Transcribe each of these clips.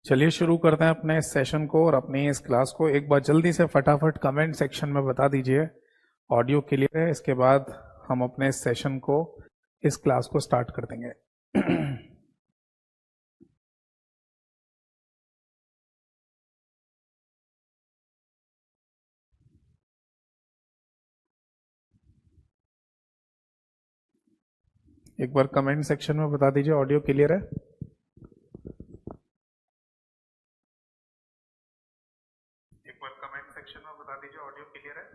चलिए शुरू करते हैं अपने इस सेशन को और अपनी इस क्लास को। एक बार जल्दी से फटाफट कमेंट सेक्शन में बता दीजिए ऑडियो क्लियर है। इसके बाद हम अपने इस सेशन को, इस क्लास को स्टार्ट कर देंगे। एक बार कमेंट सेक्शन में बता दीजिए ऑडियो क्लियर है। एक बार कमेंट सेक्शन में बता दीजिए ऑडियो क्लियर है।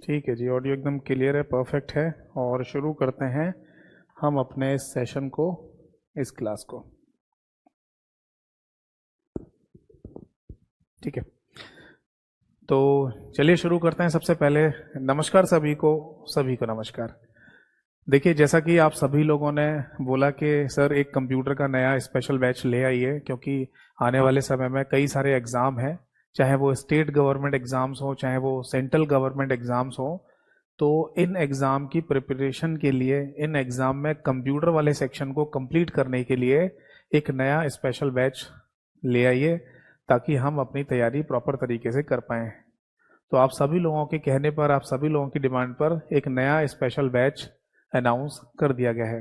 ठीक है जी, ऑडियो एकदम क्लियर है, परफेक्ट है। और शुरू करते हैं हम अपने इस सेशन को, इस क्लास को। ठीक है, तो चलिए शुरू करते हैं। सबसे पहले नमस्कार सभी को नमस्कार। देखिए, जैसा कि आप सभी लोगों ने बोला कि सर एक कंप्यूटर का नया स्पेशल बैच ले आइए, क्योंकि आने वाले समय में कई सारे एग्ज़ाम हैं, चाहे वो स्टेट गवर्नमेंट एग्ज़ाम्स हो, चाहे वो सेंट्रल गवर्नमेंट एग्ज़ाम्स हो। तो इन एग्ज़ाम की प्रिपरेशन के लिए, इन एग्ज़ाम में कंप्यूटर वाले सेक्शन को कंप्लीट करने के लिए एक नया स्पेशल बैच ले आइए, ताकि हम अपनी तैयारी प्रॉपर तरीके से कर पाएँ। तो आप सभी लोगों के कहने पर, आप सभी लोगों की डिमांड पर एक नया स्पेशल बैच अनाउंस कर दिया गया है।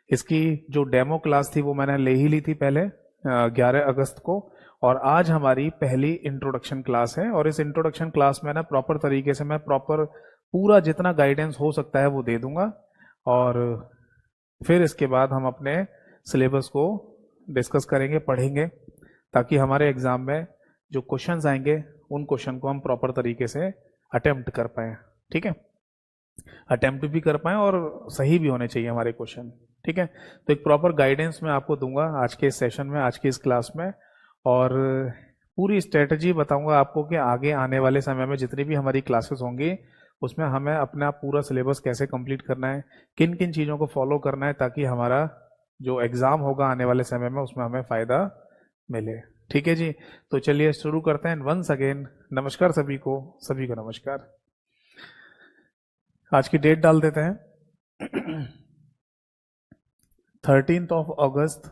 इसकी जो डेमो क्लास थी वो मैंने ले ही ली थी पहले 11 अगस्त को, और आज हमारी पहली इंट्रोडक्शन क्लास है। और इस इंट्रोडक्शन क्लास में ना प्रॉपर तरीके से मैं प्रॉपर पूरा जितना गाइडेंस हो सकता है वो दे दूंगा, और फिर इसके बाद हम अपने सिलेबस को डिस्कस करेंगे, पढ़ेंगे, ताकि हमारे एग्जाम में जो क्वेश्चंस आएंगे उन क्वेश्चन को हम प्रॉपर तरीके से अटेम्प्ट कर पाए। ठीक है, अटेम्प्ट भी कर पाए और सही भी होने चाहिए हमारे क्वेश्चन। ठीक है, तो एक प्रॉपर गाइडेंस मैं आपको दूंगा आज के इस सेशन में, आज की इस क्लास में, और पूरी स्ट्रेटजी बताऊंगा आपको कि आगे आने वाले समय में जितनी भी हमारी क्लासेस होंगी उसमें हमें अपना पूरा सिलेबस कैसे कंप्लीट करना है, किन किन चीज़ों को फॉलो करना है, ताकि हमारा जो एग्ज़ाम होगा आने वाले समय में उसमें हमें फ़ायदा मिले। ठीक है जी, तो चलिए शुरू करते हैं। वंस अगेन नमस्कार सभी को नमस्कार। आज की डेट डाल देते हैं 13 अगस्त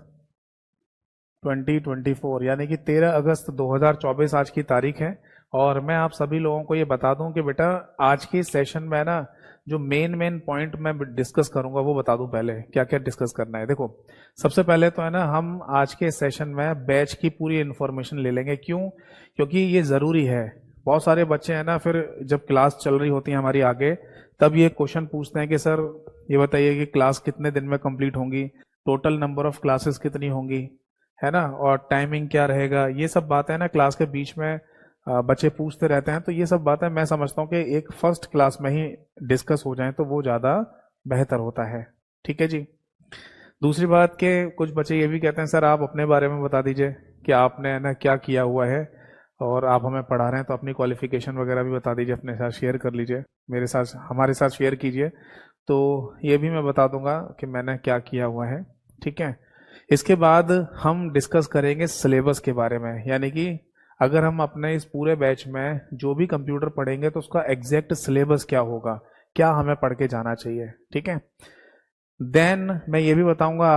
2024, यानी कि 13 अगस्त 2024 आज की तारीख है। और मैं आप सभी लोगों को ये बता दूं कि बेटा आज की सेशन में ना जो मेन पॉइंट मैं डिस्कस करूंगा वो बता दूं पहले क्या क्या डिस्कस करना है। देखो, सबसे पहले तो है ना, हम आज के सेशन में बैच की पूरी इंफॉर्मेशन ले लेंगे। क्यों? क्योंकि ये ज़रूरी है। बहुत सारे बच्चे हैं ना, फिर जब क्लास चल रही होती है हमारी आगे, तब ये क्वेश्चन पूछते हैं कि सर ये बताइए कि क्लास कितने दिन में कंप्लीट होंगी, टोटल नंबर ऑफ क्लासेस कितनी होंगी, है ना, और टाइमिंग क्या रहेगा। ये सब बातें ना क्लास के बीच में बच्चे पूछते रहते हैं। तो ये सब बातें मैं समझता हूँ कि एक फर्स्ट क्लास में ही डिस्कस हो जाए तो वो ज़्यादा बेहतर होता है। ठीक है जी। दूसरी बात के कुछ बच्चे ये भी कहते हैं सर आप अपने बारे में बता दीजिए कि आपने ना क्या किया हुआ है, और आप हमें पढ़ा रहे हैं तो अपनी क्वालिफिकेशन वगैरह भी बता दीजिए, अपने साथ शेयर कर लीजिए, मेरे साथ, हमारे साथ शेयर कीजिए। तो ये भी मैं बता दूंगा कि मैंने क्या किया हुआ है। ठीक है, इसके बाद हम डिस्कस करेंगे सिलेबस के बारे में, यानी कि अगर हम अपने इस पूरे बैच में जो भी कंप्यूटर पढ़ेंगे तो उसका एग्जैक्ट सिलेबस क्या होगा, क्या हमें पढ़ के जाना चाहिए। ठीक है, देन मैं ये भी बताऊंगा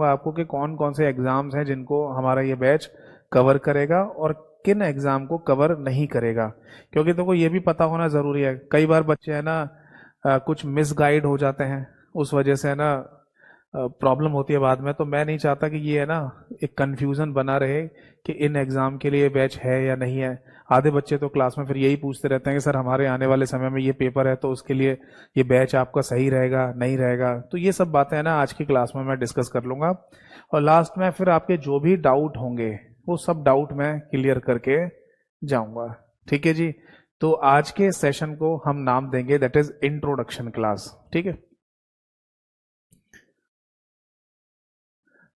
आपको कि कौन कौन से एग्जाम्स हैं जिनको हमारा ये बैच कवर करेगा और किन एग्जाम को कवर नहीं करेगा। क्योंकि तुमको ये भी पता होना जरूरी है, कई बार बच्चे है ना कुछ मिसगाइड हो जाते हैं, उस वजह से है ना प्रॉब्लम होती है बाद में। तो मैं नहीं चाहता कि ये है ना एक कंफ्यूजन बना रहे कि इन एग्जाम के लिए बैच है या नहीं है। आधे बच्चे तो क्लास में फिर यही पूछते रहते हैं कि सर हमारे आने वाले समय में ये पेपर है तो उसके लिए ये बैच आपका सही रहेगा नहीं रहेगा। तो ये सब बातें है ना आज की क्लास में मैं डिस्कस कर लूंगा, और लास्ट में फिर आपके जो भी डाउट होंगे वो सब डाउट मैं क्लियर करके जाऊंगा। ठीक है जी, तो आज के सेशन को हम नाम देंगे दैट इज इंट्रोडक्शन क्लास। ठीक है,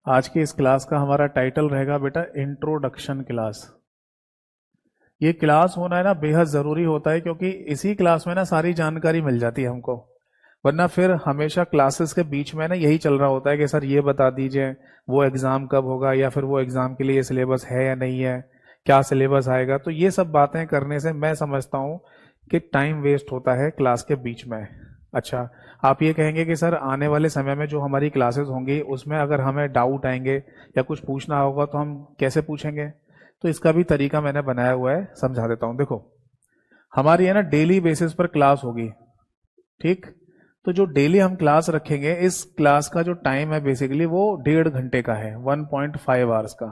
आज की इस क्लास का हमारा टाइटल रहेगा बेटा इंट्रोडक्शन क्लास। ये क्लास होना है ना बेहद ज़रूरी होता है, क्योंकि इसी क्लास में ना सारी जानकारी मिल जाती है हमको। वरना फिर हमेशा क्लासेस के बीच में ना यही चल रहा होता है कि सर ये बता दीजिए वो एग्ज़ाम कब होगा, या फिर वो एग्ज़ाम के लिए सिलेबस है या नहीं है, क्या सिलेबस आएगा। तो ये सब बातें करने से मैं समझता हूँ कि टाइम वेस्ट होता है क्लास के बीच में। अच्छा, आप ये कहेंगे कि सर आने वाले समय में जो हमारी क्लासेस होंगी उसमें अगर हमें डाउट आएंगे या कुछ पूछना होगा तो हम कैसे पूछेंगे? तो इसका भी तरीका मैंने बनाया हुआ है, समझा देता हूं। देखो, हमारी है ना डेली बेसिस पर क्लास होगी, ठीक? तो जो डेली हम क्लास रखेंगे, इस क्लास का जो टाइम है बेसिकली वो 1.5 घंटे का है, 1.5 आवर्स का,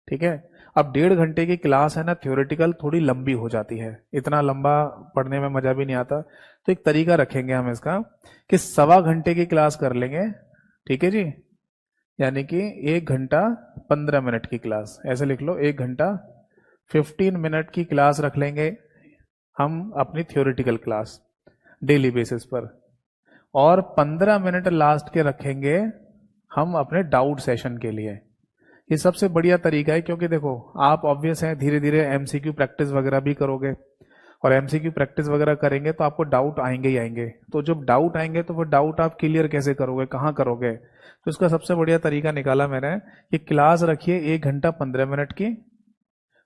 ठीक है? अब 1.5 घंटे की क्लास है ना, थ्योरेटिकल थोड़ी लंबी हो जाती है, इतना लंबा पढ़ने में मजा भी नहीं आता। तो एक तरीका रखेंगे हम इसका कि 1.25 घंटे की क्लास कर लेंगे, ठीक है जी? यानी कि 1 घंटा 15 मिनट की क्लास, ऐसे लिख लो, 1 घंटा 15 मिनट की क्लास रख लेंगे हम अपनी थ्योरेटिकल क्लास डेली बेसिस पर, और 15 मिनट लास्ट के रखेंगे हम अपने डाउट सेशन के लिए। ये सबसे बढ़िया तरीका है, क्योंकि देखो आप ऑब्वियस है धीरे धीरे एमसीक्यू प्रैक्टिस वगैरह भी करोगे, और एमसीक्यू प्रैक्टिस वगैरह करेंगे तो आपको डाउट आएंगे ही आएंगे। तो जब डाउट आएंगे तो वो डाउट आप क्लियर कैसे करोगे, कहाँ करोगे? तो इसका सबसे बढ़िया तरीका निकाला मैंने कि क्लास रखिए 1 घंटा 15 मिनट की,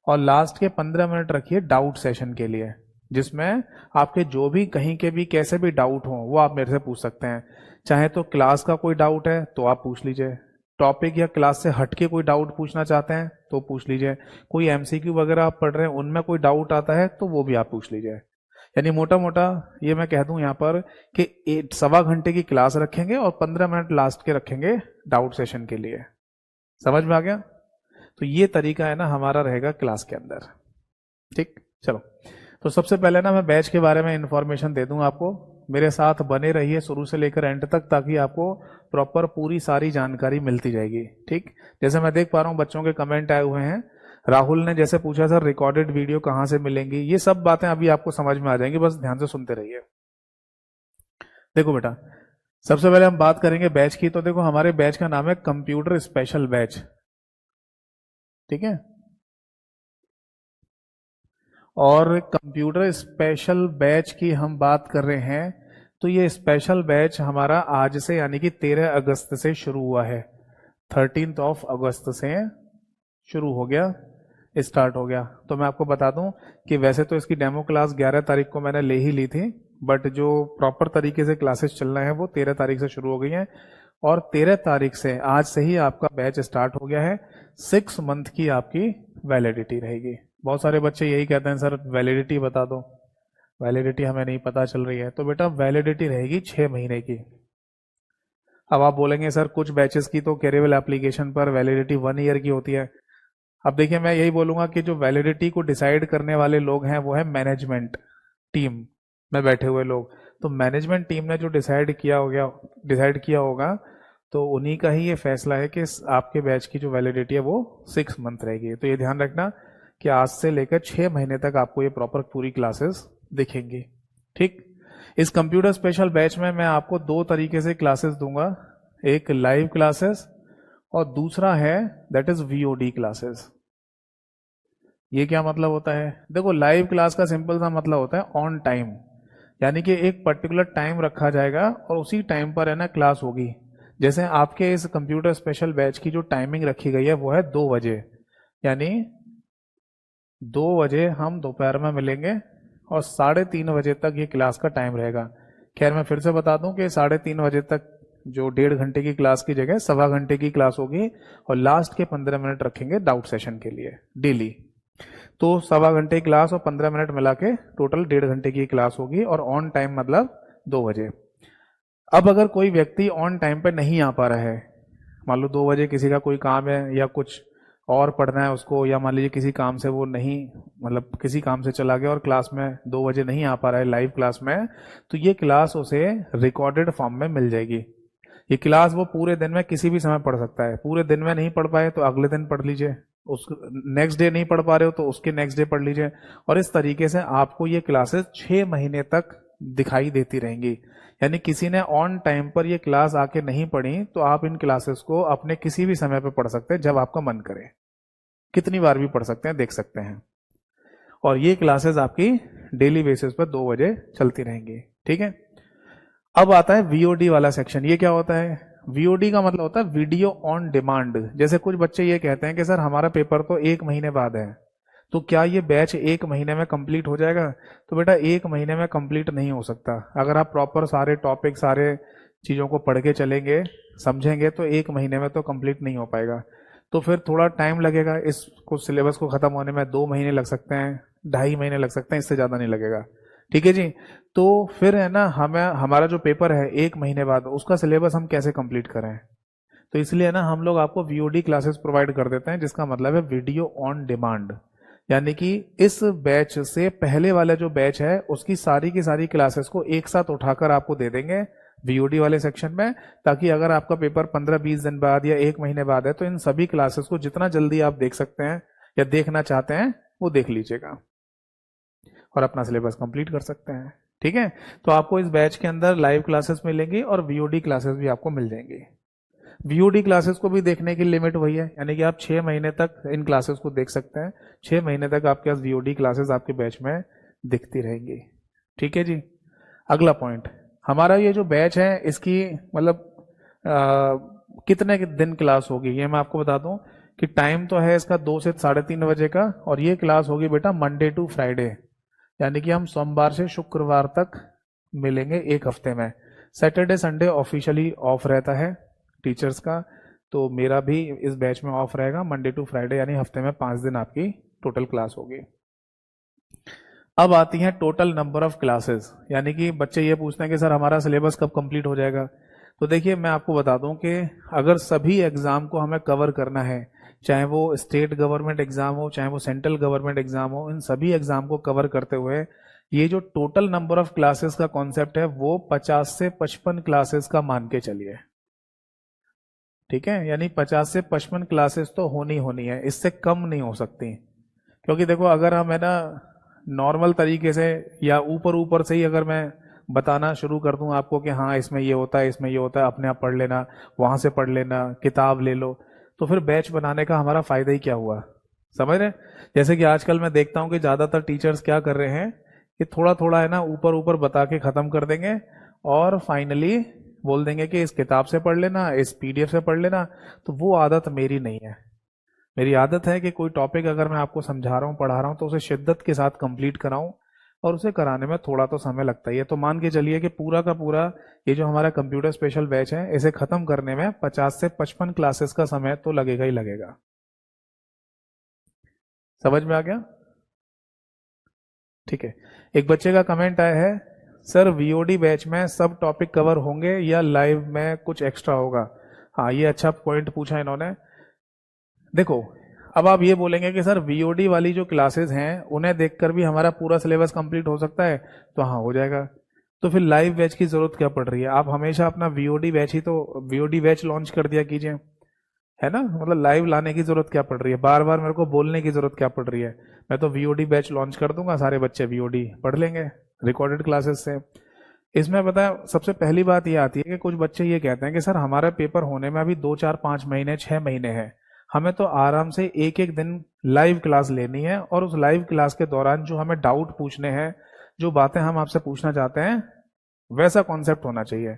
और लास्ट के 15 मिनट रखिए डाउट सेशन के लिए, जिसमें आपके जो भी कहीं के भी कैसे भी डाउट हो वो आप मेरे से पूछ सकते हैं। चाहे तो क्लास का कोई डाउट है तो आप पूछ लीजिए, टॉपिक या क्लास से हटके कोई डाउट पूछना चाहते हैं तो पूछ लीजिए, कोई एमसीक्यू वगैरह आप पढ़ रहे हैं उनमें कोई डाउट आता है तो वो भी आप पूछ लीजिए। यानी मोटा मोटा ये मैं कह दूं यहाँ पर कि 1.25 घंटे की क्लास रखेंगे और 15 मिनट लास्ट के रखेंगे डाउट सेशन के लिए। समझ में आ गया? तो ये तरीका है ना हमारा रहेगा क्लास के अंदर, ठीक? चलो, तो सबसे पहले ना मैं बैच के बारे में इंफॉर्मेशन दे दूं आपको। मेरे साथ बने रहिए शुरू से लेकर एंड तक, ताकि आपको प्रॉपर पूरी सारी जानकारी मिलती जाएगी, ठीक? जैसे मैं देख पा रहा हूं बच्चों के कमेंट आए हुए हैं। राहुल ने जैसे पूछा सर रिकॉर्डेड वीडियो कहाँ से मिलेंगी, ये सब बातें अभी आपको समझ में आ जाएंगी, बस ध्यान से सुनते रहिए। देखो बेटा, सबसे पहले हम बात करेंगे बैच की। तो देखो हमारे बैच का नाम है कंप्यूटर स्पेशल बैच, ठीक है? और कंप्यूटर स्पेशल बैच की हम बात कर रहे हैं, तो ये स्पेशल बैच हमारा आज से यानी कि 13 अगस्त से शुरू हुआ है। 13 अगस्त से शुरू हो गया, स्टार्ट हो गया। तो मैं आपको बता दूं कि वैसे तो इसकी डेमो क्लास 11 तारीख को मैंने ले ही ली थी, बट जो प्रॉपर तरीके से क्लासेस चल रहे हैं वो 13 तारीख से शुरू हो गई हैं, और 13 तारीख से आज से ही आपका बैच स्टार्ट हो गया है। 6 मंथ की आपकी वैलिडिटी रहेगी। बहुत सारे बच्चे यही कहते हैं सर वैलिडिटी बता दो, वैलिडिटी हमें नहीं पता चल रही है। तो बेटा वैलिडिटी रहेगी 6 महीने की। अब आप बोलेंगे सर कुछ बैचेस की तो कैरियर एप्लीकेशन पर वैलिडिटी 1 ईयर की होती है। अब देखिए मैं यही बोलूंगा कि जो वैलिडिटी को डिसाइड करने वाले लोग हैं वो है मैनेजमेंट टीम में बैठे हुए लोग। तो मैनेजमेंट टीम ने जो डिसाइड किया होगा, तो उन्हीं का ही ये फैसला है कि आपके बैच की जो वैलिडिटी है वो 6 मंथ रहेगी। तो ये ध्यान रखना कि आज से लेकर 6 महीने तक आपको ये प्रॉपर पूरी क्लासेस दिखेंगी, ठीक? इस कंप्यूटर स्पेशल बैच में मैं आपको 2 तरीके से क्लासेस दूंगा, एक लाइव क्लासेस और दूसरा है दैट इज वीओडी क्लासेस। ये क्या मतलब होता है? देखो लाइव क्लास का सिंपल सा मतलब होता है ऑन टाइम, यानी कि एक पर्टिकुलर टाइम रखा जाएगा और उसी टाइम पर है ना क्लास होगी। जैसे आपके इस कंप्यूटर स्पेशल बैच की जो टाइमिंग रखी गई है वो है 2 बजे, यानी 2 बजे हम दोपहर में मिलेंगे और 3:30 बजे तक ये क्लास का टाइम रहेगा। खैर मैं फिर से बता दूं कि 3:30 बजे तक जो 1.5 घंटे की क्लास की जगह 1.25 घंटे की क्लास होगी, और लास्ट के 15 मिनट रखेंगे डाउट सेशन के लिए डेली। तो 1.25 घंटे की क्लास और 15 मिनट मिला के टोटल 1.5 घंटे की क्लास होगी, और ऑन टाइम मतलब 2 बजे। अब अगर कोई व्यक्ति ऑन टाइम पे नहीं आ पा रहा है, मान लो 2 बजे किसी का कोई काम है या कुछ और पढ़ना है उसको, या मान लीजिए किसी काम से वो नहीं, मतलब किसी काम से चला गया और क्लास में 2 बजे नहीं आ पा रहा है लाइव क्लास में, तो ये क्लास उसे रिकॉर्डेड फॉर्म में मिल जाएगी। ये क्लास वो पूरे दिन में किसी भी समय पढ़ सकता है। पूरे दिन में नहीं पढ़ पाए तो अगले दिन पढ़ लीजिए, उस नेक्स्ट डे नहीं पढ़ पा रहे हो तो उसके नेक्स्ट डे पढ़ लीजिए, और इस तरीके से आपको ये क्लासेस 6 महीने तक दिखाई देती रहेंगी। यानी किसी ने ऑन टाइम पर ये क्लास आके नहीं पढ़ी तो आप इन क्लासेस को अपने किसी भी समय पर पढ़ सकते हैं, जब आपका मन करे, कितनी बार भी पढ़ सकते हैं, देख सकते हैं। और ये क्लासेस आपकी डेली बेसिस पर 2 बजे चलती रहेंगी, ठीक है? अब आता है वीओडी वाला सेक्शन। ये क्या होता है? वीओडी का मतलब होता है वीडियो ऑन डिमांड। जैसे कुछ बच्चे ये कहते हैं कि सर हमारा पेपर तो 1 महीने बाद है, तो क्या ये बैच 1 महीने में कंप्लीट हो जाएगा? तो बेटा 1 महीने में कंप्लीट नहीं हो सकता। अगर आप प्रॉपर सारे टॉपिक सारे चीज़ों को पढ़ के चलेंगे समझेंगे तो 1 महीने में तो कंप्लीट नहीं हो पाएगा। तो फिर थोड़ा टाइम लगेगा, इसको सिलेबस को ख़त्म होने में 2 महीने लग सकते हैं, 2.5 महीने लग सकते हैं, इससे ज़्यादा नहीं लगेगा। ठीक है जी। तो फिर है ना, हमें हमारा जो पेपर है 1 महीने बाद, उसका सिलेबस हम कैसे कंप्लीट करें? तो इसलिए ना हम लोग आपको वीओडी क्लासेस प्रोवाइड कर देते हैं, जिसका मतलब है वीडियो ऑन डिमांड। यानी कि इस बैच से पहले वाला जो बैच है उसकी सारी की सारी क्लासेस को एक साथ उठाकर आपको दे देंगे वीओडी वाले सेक्शन में, ताकि अगर आपका पेपर 15-20 दिन बाद या 1 महीने बाद है तो इन सभी क्लासेस को जितना जल्दी आप देख सकते हैं या देखना चाहते हैं वो देख लीजिएगा और अपना सिलेबस कंप्लीट कर सकते हैं। ठीक है। तो आपको इस बैच के अंदर लाइव क्लासेस मिलेंगी और वीओडी क्लासेस भी आपको मिल जाएंगी। वीओडी क्लासेस को भी देखने की लिमिट वही है, यानी कि आप 6 महीने तक इन क्लासेस को देख सकते हैं। 6 महीने तक आपके पास वीओडी क्लासेस आपके बैच में दिखती रहेंगी। ठीक है जी। अगला पॉइंट, हमारा ये जो बैच है इसकी मतलब कितने दिन क्लास होगी ये मैं आपको बता दूं कि टाइम तो है इसका 2 से 3:30 बजे का, और ये क्लास होगी बेटा मंडे टू फ्राइडे, यानी कि हम सोमवार से शुक्रवार तक मिलेंगे एक हफ्ते में। सैटरडे संडे ऑफिशियली ऑफ रहता है टीचर्स का, तो मेरा भी इस बैच में ऑफ रहेगा मंडे टू फ्राइडे, यानी हफ्ते में 5 दिन आपकी टोटल क्लास होगी। अब आती है टोटल नंबर ऑफ क्लासेस, यानी कि बच्चे ये पूछते हैं कि सर हमारा सिलेबस कब कंप्लीट हो जाएगा। तो देखिए मैं आपको बता दूं कि अगर सभी एग्जाम को हमें कवर करना है, चाहे वो स्टेट गवर्नमेंट एग्जाम हो चाहे वो सेंट्रल गवर्नमेंट एग्जाम हो, इन सभी एग्जाम को कवर करते हुए ये जो टोटल नंबर ऑफ क्लासेस का कॉन्सेप्ट है वो 50 से 55 क्लासेस का मान के चलिए। ठीक है, यानी 50 से 55 क्लासेस तो होनी है, इससे कम नहीं हो सकती। क्योंकि देखो अगर हम है ना नॉर्मल तरीके से या ऊपर ऊपर से ही अगर मैं बताना शुरू कर दूं आपको कि हाँ इसमें ये होता है इसमें ये होता है, अपने आप पढ़ लेना, वहां से पढ़ लेना, किताब ले लो, तो फिर बैच बनाने का हमारा फायदा ही क्या हुआ? समझ रहे? जैसे कि आजकल मैं देखता हूँ कि ज्यादातर टीचर्स क्या कर रहे हैं कि थोड़ा थोड़ा है ना ऊपर ऊपर बता के खत्म कर देंगे और फाइनली बोल देंगे कि इस किताब से पढ़ लेना, इस पीडीएफ से पढ़ लेना। तो वो आदत मेरी नहीं है। मेरी आदत है कि कोई टॉपिक अगर मैं आपको समझा रहा हूँ पढ़ा रहा हूँ तो उसे शिद्दत के साथ कंप्लीट कराऊं, और उसे कराने में थोड़ा तो समय लगता ही है। तो मान के चलिए कि पूरा का पूरा ये जो हमारा कंप्यूटर स्पेशल बैच है इसे खत्म करने में 50 से 55 क्लासेस का समय तो लगेगा ही लगेगा। समझ में आ गया? ठीक है। एक बच्चे का कमेंट आया है, सर वीओडी बैच में सब टॉपिक कवर होंगे या लाइव में कुछ एक्स्ट्रा होगा? हाँ, ये अच्छा पॉइंट पूछा इन्होंने। देखो अब आप ये बोलेंगे कि सर वीओडी वाली जो क्लासेस हैं उन्हें देखकर भी हमारा पूरा सिलेबस कंप्लीट हो सकता है, तो हाँ हो जाएगा। तो फिर लाइव बैच की जरूरत क्या पड़ रही है? आप हमेशा अपना वीओडी बैच ही तो वीओडी बैच लॉन्च कर दिया कीजिए, है ना? मतलब लाइव लाने की जरूरत क्या पड़ रही है? बार बार मेरे को बोलने की जरूरत क्या पड़ रही है? मैं तो वीओडी बैच लॉन्च कर दूंगा, सारे बच्चे वीओडी पढ़ लेंगे रिकॉर्डेड क्लासेस से। इसमें पता है सबसे पहली बात ये आती है कि कुछ बच्चे ये कहते हैं कि सर हमारा पेपर होने में अभी 2 4 5 महीने 6 महीने हैं, हमें तो आराम से एक एक दिन लाइव क्लास लेनी है, और उस लाइव क्लास के दौरान जो हमें डाउट पूछने हैं, जो बातें हम आपसे पूछना चाहते हैं, वैसा कॉन्सेप्ट होना चाहिए।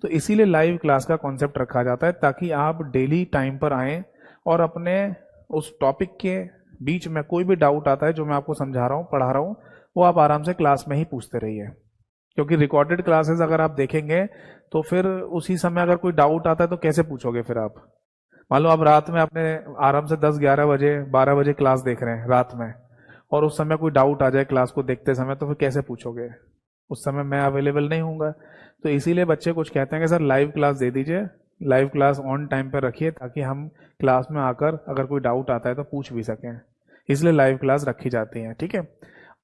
तो इसीलिए लाइव क्लास का कॉन्सेप्ट रखा जाता है, ताकि आप डेली टाइम पर आएं और अपने उस टॉपिक के बीच में कोई भी डाउट आता है जो मैं आपको समझा रहा हूँ पढ़ा रहा हूँ, वो आप आराम से क्लास में ही पूछते रहिए। क्योंकि रिकॉर्डेड क्लासेस अगर आप देखेंगे तो फिर उसी समय अगर कोई डाउट आता है तो कैसे पूछोगे फिर आप? मान लो आप रात में अपने आराम से 10 11 बजे 12 बजे क्लास देख रहे हैं रात में, और उस समय कोई डाउट आ जाए क्लास को देखते समय, तो फिर कैसे पूछोगे? उस समय मैं अवेलेबल नहीं हूँगा। तो इसीलिए बच्चे कुछ कहते हैं कि सर लाइव क्लास दे दीजिए, लाइव क्लास ऑन टाइम पर रखिए, ताकि हम क्लास में आकर अगर कोई डाउट आता है तो पूछ भी सकें। इसलिए लाइव क्लास रखी जाती है। ठीक है।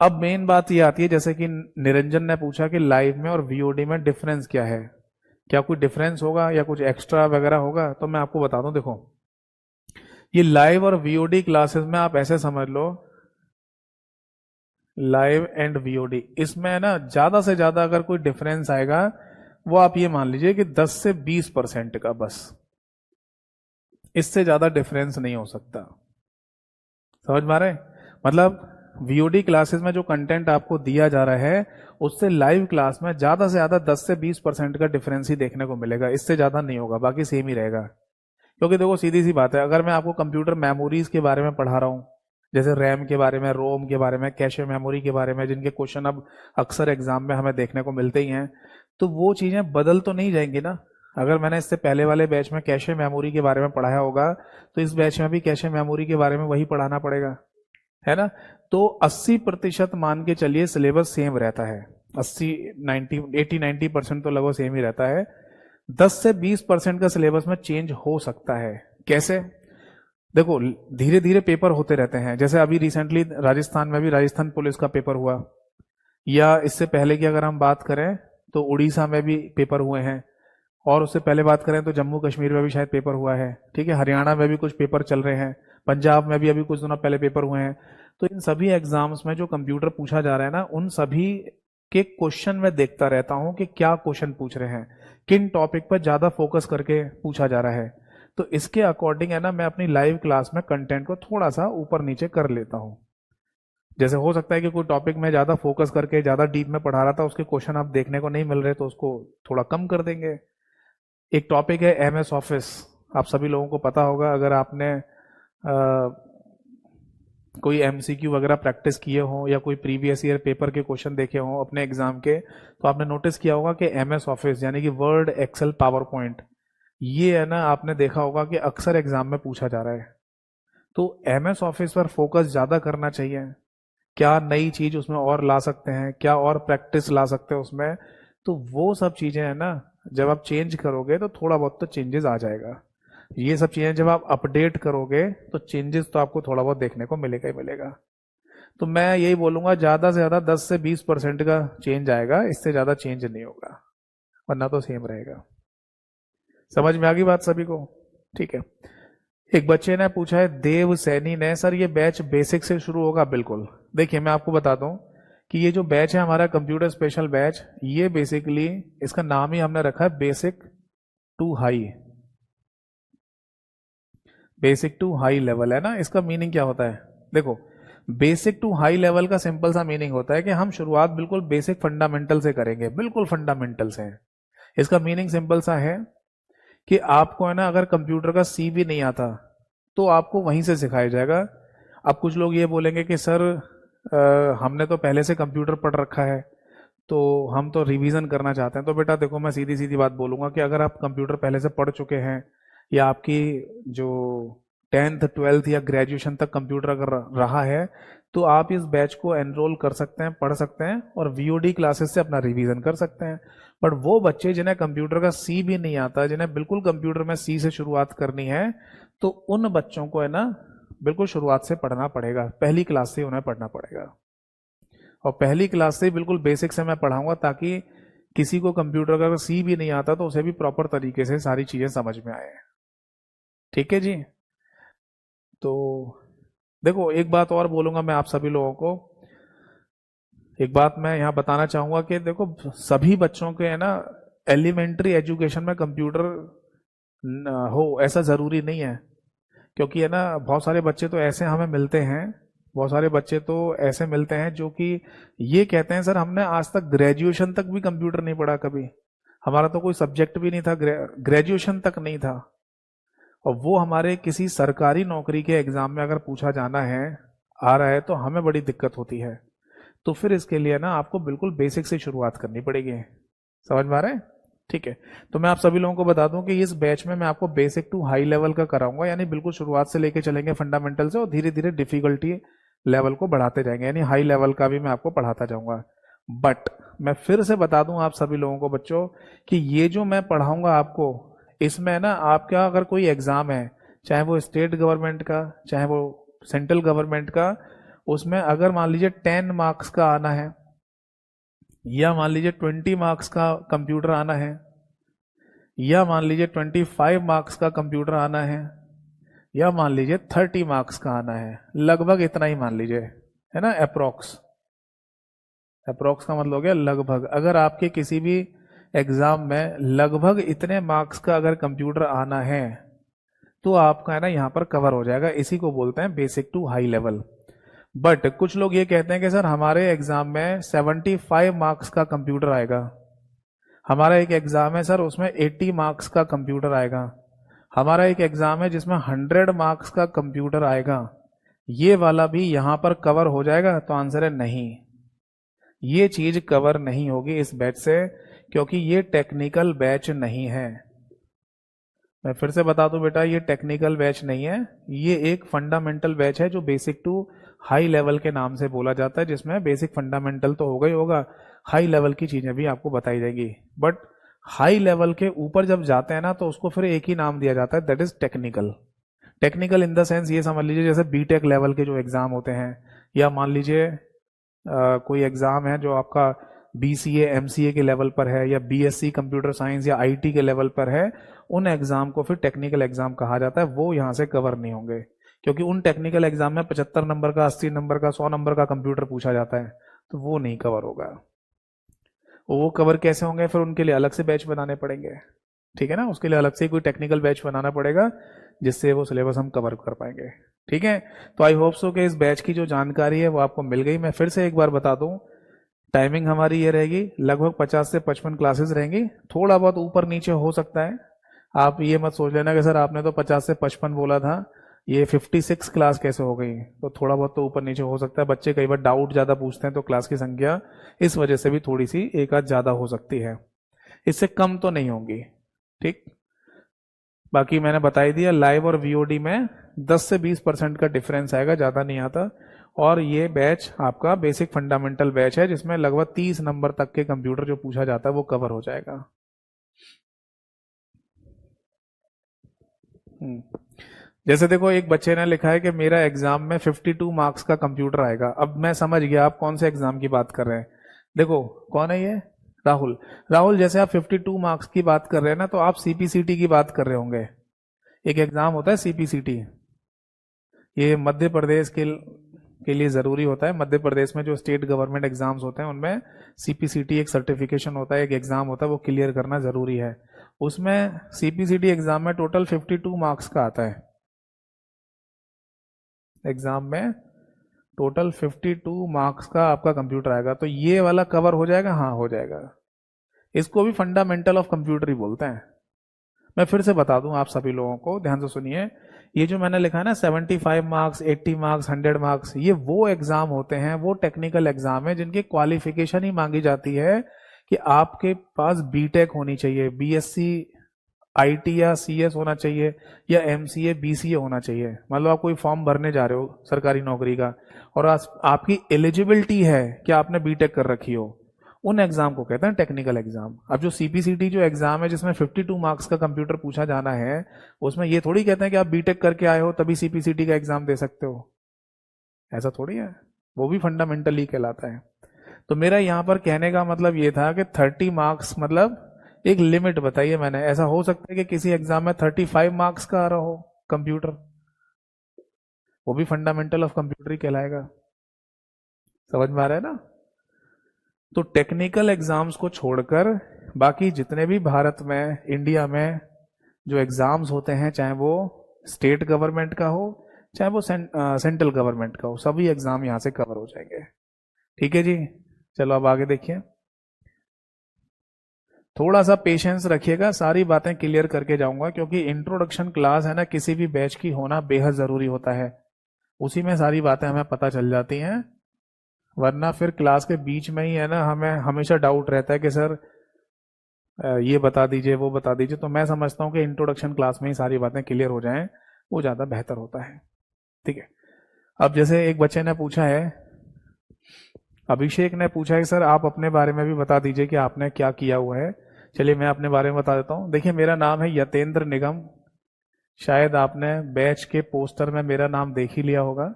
अब मेन बात ये आती है, जैसे कि निरंजन ने पूछा कि लाइव में और वीओडी में डिफरेंस क्या है, क्या कोई डिफरेंस होगा या कुछ एक्स्ट्रा वगैरह होगा? तो मैं आपको बता दूं, देखो ये लाइव और वीओडी क्लासेस में आप ऐसे समझ लो, लाइव एंड वीओडी, इसमें ना ज्यादा से ज्यादा अगर कोई डिफरेंस आएगा वो आप ये मान लीजिए कि 10 से 20% का, बस इससे ज्यादा डिफरेंस नहीं हो सकता। समझ में आ रहा है? मतलब वीओडी क्लासेस में जो कंटेंट आपको दिया जा रहा है उससे लाइव क्लास में ज्यादा से ज्यादा 10 से 20% का डिफरेंस ही देखने को मिलेगा, इससे ज्यादा नहीं होगा, बाकी सेम ही रहेगा। क्योंकि देखो सीधी सी बात है, अगर मैं आपको कंप्यूटर मेमोरीज के बारे में पढ़ा रहा हूँ जैसे रैम के बारे में, रोम के बारे में, कैशे मेमोरी के बारे में, जिनके क्वेश्चन अब अक्सर एग्जाम में हमें देखने को मिलते ही हैं। तो वो चीजें बदल तो नहीं जाएंगी ना। अगर मैंने इससे पहले वाले बैच में कैशे मेमोरी के बारे में पढ़ाया होगा तो इस बैच में भी कैशे मेमोरी के बारे में वही पढ़ाना पड़ेगा, है ना। तो 80% मान के चलिए सिलेबस सेम रहता है। 80-90% तो लगभग सेम ही रहता है। 10 से 20% का सिलेबस में चेंज हो सकता है। कैसे? देखो, धीरे धीरे पेपर होते रहते हैं। जैसे अभी रिसेंटली राजस्थान में भी राजस्थान पुलिस का पेपर हुआ, या इससे पहले की अगर हम बात करें तो उड़ीसा में भी पेपर हुए हैं, और उससे पहले बात करें तो जम्मू कश्मीर में भी शायद पेपर हुआ है। ठीक है, हरियाणा में भी कुछ पेपर चल रहे हैं, पंजाब में भी अभी कुछ दिनों पहले पेपर हुए हैं। तो इन सभी एग्जाम्स में जो कंप्यूटर पूछा जा रहा है ना, उन सभी के क्वेश्चन में देखता रहता हूं कि क्या क्वेश्चन पूछ रहे हैं, किन टॉपिक पर ज्यादा फोकस करके पूछा जा रहा है। तो इसके अकॉर्डिंग है ना, मैं अपनी लाइव क्लास में कंटेंट को थोड़ा सा ऊपर नीचे कर लेता हूं। जैसे हो सकता है कि कोई टॉपिक में ज्यादा फोकस करके ज्यादा डीप में पढ़ा रहा था, उसके क्वेश्चन आप देखने को नहीं मिल रहे, तो उसको थोड़ा कम कर देंगे। एक टॉपिक है एमएस ऑफिस। आप सभी लोगों को पता होगा, अगर आपने कोई एमसीक्यू वगैरह प्रैक्टिस किए हो या कोई प्रीवियस ईयर पेपर के क्वेश्चन देखे हो अपने एग्जाम के, तो आपने नोटिस किया होगा कि एमएस ऑफिस यानी कि वर्ड, एक्सेल, पावर पॉइंट, ये है ना, आपने देखा होगा कि अक्सर एग्जाम में पूछा जा रहा है। तो एमएस ऑफिस पर फोकस ज्यादा करना चाहिए। क्या नई चीज उसमें और ला सकते हैं, क्या और प्रैक्टिस ला सकते हैं उसमें, तो वो सब चीजें है ना, जब आप चेंज करोगे तो थोड़ा बहुत तो चेंजेस आ जाएगा। ये सब चीजें जब आप अपडेट करोगे तो चेंजेस तो आपको थोड़ा बहुत देखने को मिलेगा ही मिलेगा। तो मैं यही बोलूंगा, ज्यादा से ज्यादा 10 से 20% का चेंज आएगा, इससे ज्यादा चेंज नहीं होगा, वरना तो सेम रहेगा। समझ में आ गई बात सभी को? ठीक है। एक बच्चे ने पूछा है, देव सैनी ने, सर ये बैच बेसिक से शुरू होगा? बिल्कुल। देखिए, मैं आपको बता दूं कि ये जो बैच है हमारा कंप्यूटर स्पेशल बैच, ये बेसिकली इसका नाम ही हमने रखा है basic to high. Basic to high level है ना, इसका मीनिंग क्या होता है? देखो, बेसिक टू हाई लेवल का सिंपल सा मीनिंग होता है कि हम शुरुआत बिल्कुल बेसिक फंडामेंटल से करेंगे, बिल्कुल फंडामेंटल से। इसका मीनिंग सिंपल सा है कि आपको है ना, अगर कंप्यूटर का सी भी नहीं आता तो आपको वहीं से सिखाया जाएगा। अब कुछ लोग ये बोलेंगे कि सर हमने तो पहले से कंप्यूटर पढ़ रखा है, तो हम तो रिवीजन करना चाहते हैं। तो बेटा देखो, मैं सीधी सीधी बात बोलूंगा कि अगर आप कंप्यूटर पहले से पढ़ चुके हैं, या आपकी जो 10th 12th या ग्रेजुएशन तक कंप्यूटर अगर रहा है, तो आप इस बैच को एनरोल कर सकते हैं, पढ़ सकते हैं, और वीओडी क्लासेस से अपना रिवीजन कर सकते हैं। बट वो बच्चे जिन्हें कंप्यूटर का सी भी नहीं आता, जिन्हें बिल्कुल कंप्यूटर में सी से शुरुआत करनी है, तो उन बच्चों को है ना, बिल्कुल शुरुआत से पढ़ना पड़ेगा, पहली क्लास से उन्हें पढ़ना पड़ेगा। और पहली क्लास से बिल्कुल बेसिक से मैं पढ़ाऊंगा, ताकि किसी को कंप्यूटर का सी भी नहीं आता तो उसे भी प्रॉपर तरीके से सारी चीजें समझ में आए। ठीक है जी। तो देखो, एक बात और बोलूंगा मैं आप सभी लोगों को। एक बात मैं यहाँ बताना चाहूंगा कि देखो, सभी बच्चों के है ना, एलिमेंट्री एजुकेशन में कंप्यूटर हो ऐसा जरूरी नहीं है। क्योंकि है ना, बहुत सारे बच्चे तो ऐसे हमें मिलते हैं, बहुत सारे बच्चे तो ऐसे मिलते हैं जो कि ये कहते हैं, सर हमने आज तक ग्रेजुएशन तक भी कंप्यूटर नहीं पढ़ा कभी, हमारा तो कोई सब्जेक्ट भी नहीं था, ग्रेजुएशन तक नहीं था। और वो हमारे किसी सरकारी नौकरी के एग्जाम में अगर पूछा जाना है, आ रहा है, तो हमें बड़ी दिक्कत होती है। तो फिर इसके लिए ना आपको बिल्कुल बेसिक से शुरुआत करनी पड़ेगी। समझ में आ रहा है? ठीक है। तो मैं आप सभी लोगों को बता दूं कि इस बैच में मैं आपको बेसिक टू हाई लेवल का कराऊंगा, यानी बिल्कुल शुरुआत से लेके चलेंगे फंडामेंटल से, और धीरे धीरे डिफिकल्टी लेवल को बढ़ाते जाएंगे, यानी हाई लेवल का भी मैं आपको पढ़ाता जाऊंगा। बट मैं फिर से बता दूं आप सभी लोगों को बच्चों, कि ये जो मैं पढ़ाऊंगा आपको, इसमें ना आपका अगर कोई एग्जाम है, चाहे वो स्टेट गवर्नमेंट का, चाहे वो सेंट्रल गवर्नमेंट का, उसमें अगर मान लीजिए 10 मार्क्स का आना है, या मान लीजिए 20 मार्क्स का कंप्यूटर आना है, या मान लीजिए 25 मार्क्स का कंप्यूटर आना है, या मान लीजिए 30 मार्क्स का आना है, लगभग इतना ही मान लीजिए, है ना, अप्रोक्स। अप्रोक्स का मतलब हो गया लगभग। अगर आपके किसी भी एग्जाम में लगभग इतने मार्क्स का अगर कंप्यूटर आना है, तो आपका है ना यहाँ पर कवर हो जाएगा। इसी को बोलते हैं basic to high level. But कुछ लोग ये कहते हैं कि सर हमारे एग्जाम में 75 मार्क्स का कंप्यूटर आएगा, हमारा एक एग्जाम है सर उसमें 80 मार्क्स का कंप्यूटर आएगा, हमारा एक एग्जाम है जिसमें 100 मार्क्स का कंप्यूटर आएगा, ये वाला भी यहां पर कवर हो जाएगा? तो आंसर है नहीं, ये चीज कवर नहीं होगी इस बैच से, क्योंकि ये टेक्निकल बैच नहीं है। मैं फिर से बता दूं बेटा, ये टेक्निकल बैच नहीं है, ये एक फंडामेंटल बैच है जो बेसिक टू हाई लेवल के नाम से बोला जाता है, जिसमें बेसिक फंडामेंटल तो होगा ही होगा, हाई लेवल की चीजें भी आपको बताई जाएगी। बट हाई लेवल के ऊपर जब जाते हैं ना, तो उसको फिर एक ही नाम दिया जाता है, that is technical. Technical in the sense ये समझ लीजिए जैसे बीटेक लेवल के जो एग्जाम होते हैं, या मान लीजिए कोई एग्जाम है जो आपका बीसीए एमसीए के लेवल पर है, या बीएससी कंप्यूटर साइंस या आईटी के लेवल पर है, उन एग्जाम को फिर टेक्निकल एग्जाम कहा जाता है। वो यहाँ से कवर नहीं होंगे, क्योंकि उन टेक्निकल एग्जाम में 75 नंबर का, 80 नंबर का, 100 नंबर का कंप्यूटर पूछा जाता है, तो वो नहीं कवर होगा। वो कवर कैसे होंगे? फिर उनके लिए अलग से बैच बनाने पड़ेंगे, ठीक है ना, उसके लिए अलग से कोई टेक्निकल बैच बनाना पड़ेगा, जिससे वो सिलेबस हम कवर कर पाएंगे। ठीक है, तो आई होप सो कि इस बैच की जो जानकारी है वो आपको मिल गई। मैं फिर से एक बार बता दूं, टाइमिंग हमारी ये रहेगी, लगभग 50 से 55 क्लासेस रहेंगी, थोड़ा बहुत ऊपर नीचे हो सकता है। आप ये मत सोच लेना कि सर आपने तो 50 से 55 बोला था, ये 56 क्लास कैसे हो गई, तो थोड़ा बहुत तो ऊपर नीचे हो सकता है। बच्चे कई बार डाउट ज्यादा पूछते हैं, तो क्लास की संख्या इस वजह से भी थोड़ी सी एक आध ज्यादा हो सकती है, इससे कम तो नहीं होंगी। ठीक, बाकी मैंने बता ही दिया, लाइव और वीओडी में 10 से 20% का डिफरेंस आएगा, ज्यादा नहीं आता। और ये बैच आपका बेसिक फंडामेंटल बैच है, जिसमें लगभग 30 नंबर तक के कंप्यूटर जो पूछा जाता है वो कवर हो जाएगा। जैसे देखो, एक बच्चे ने लिखा है कि मेरा एग्जाम में 52 मार्क्स का कंप्यूटर आएगा। अब मैं समझ गया आप कौन से एग्जाम की बात कर रहे हैं। देखो, कौन है ये? राहुल। राहुल, जैसे आप 52 मार्क्स की बात कर रहे हैं ना, तो आप सीपीसीटी की बात कर रहे होंगे। एक एग्जाम होता है सीपीसीटी, ये मध्य प्रदेश के लिए जरूरी होता है। मध्य प्रदेश में जो स्टेट गवर्नमेंट एग्जाम्स होते हैं उनमें सीपीसीटी एक सर्टिफिकेशन होता है, एक एग्जाम होता है, वो क्लियर करना जरूरी है। उसमें सीपीसीटी एग्जाम में टोटल 52 मार्क्स का आता है। एग्जाम में टोटल 52 मार्क्स का आपका कंप्यूटर आएगा, तो ये वाला कवर हो जाएगा? हाँ, हो जाएगा। इसको भी फंडामेंटल ऑफ कंप्यूटर ही बोलते हैं। मैं फिर से बता दूं आप सभी लोगों को, ध्यान से सुनिए। ये जो मैंने लिखा है ना 75 मार्क्स, 80 मार्क्स, 100 मार्क्स, ये वो एग्जाम होते हैं, वो टेक्निकल एग्जाम है जिनकी क्वालिफिकेशन ही मांगी जाती है कि आपके पास बीटेक होनी चाहिए, बीएससी आईटी या सीएस होना चाहिए, या एमसीए बीसीए होना चाहिए। मतलब आप कोई फॉर्म भरने जा रहे हो सरकारी नौकरी का, और आपकी एलिजिबिलिटी है कि आपने बीटेक कर रखी हो, उन एग्जाम को कहते हैं टेक्निकल एग्जाम। अब जो सीपीसीटी जो एग्जाम है जिसमें 52 मार्क्स का कंप्यूटर पूछा जाना है, उसमें ये थोड़ी कहते हैं कि आप बीटेक करके आए हो तभी सीपीसीटी का एग्जाम दे सकते हो, ऐसा थोड़ी है। वो भी फंडामेंटली कहलाता है। तो मेरा यहां पर कहने का मतलब ये था कि 30 मार्क्स मतलब एक लिमिट बताइए मैंने। ऐसा हो सकता है कि किसी एग्जाम में 35 मार्क्स का आ रहा हो कंप्यूटर, वो भी फंडामेंटल ऑफ कंप्यूटर ही कहलाएगा। समझ में आ रहा है ना? तो टेक्निकल एग्जाम्स को छोड़कर बाकी जितने भी भारत में, इंडिया में जो एग्जाम्स होते हैं, चाहे वो स्टेट गवर्नमेंट का हो, चाहे वो सेंट्रल गवर्नमेंट का हो, सभी एग्जाम यहां से कवर हो जाएंगे। ठीक है जी, चलो अब आगे देखिए। थोड़ा सा पेशेंस रखिएगा, सारी बातें क्लियर करके जाऊंगा, क्योंकि इंट्रोडक्शन क्लास है ना, किसी भी बैच की होना बेहद जरूरी होता है। उसी में सारी बातें हमें पता चल जाती हैं, वरना फिर क्लास के बीच में ही है ना, हमें हमेशा डाउट रहता है कि सर ये बता दीजिए, वो बता दीजिए। तो मैं समझता हूँ कि इंट्रोडक्शन क्लास में ही सारी बातें क्लियर हो जाएं, वो ज़्यादा बेहतर होता है। ठीक है, अब जैसे एक बच्चे ने पूछा है, अभिषेक ने पूछा है, सर आप अपने बारे में भी बता दीजिए कि आपने क्या किया हुआ है। चलिए मैं अपने बारे में बता देता हूँ। देखिए, मेरा नाम है यतेंद्र निगम, शायद आपने बैच के पोस्टर में मेरा नाम देख ही लिया होगा।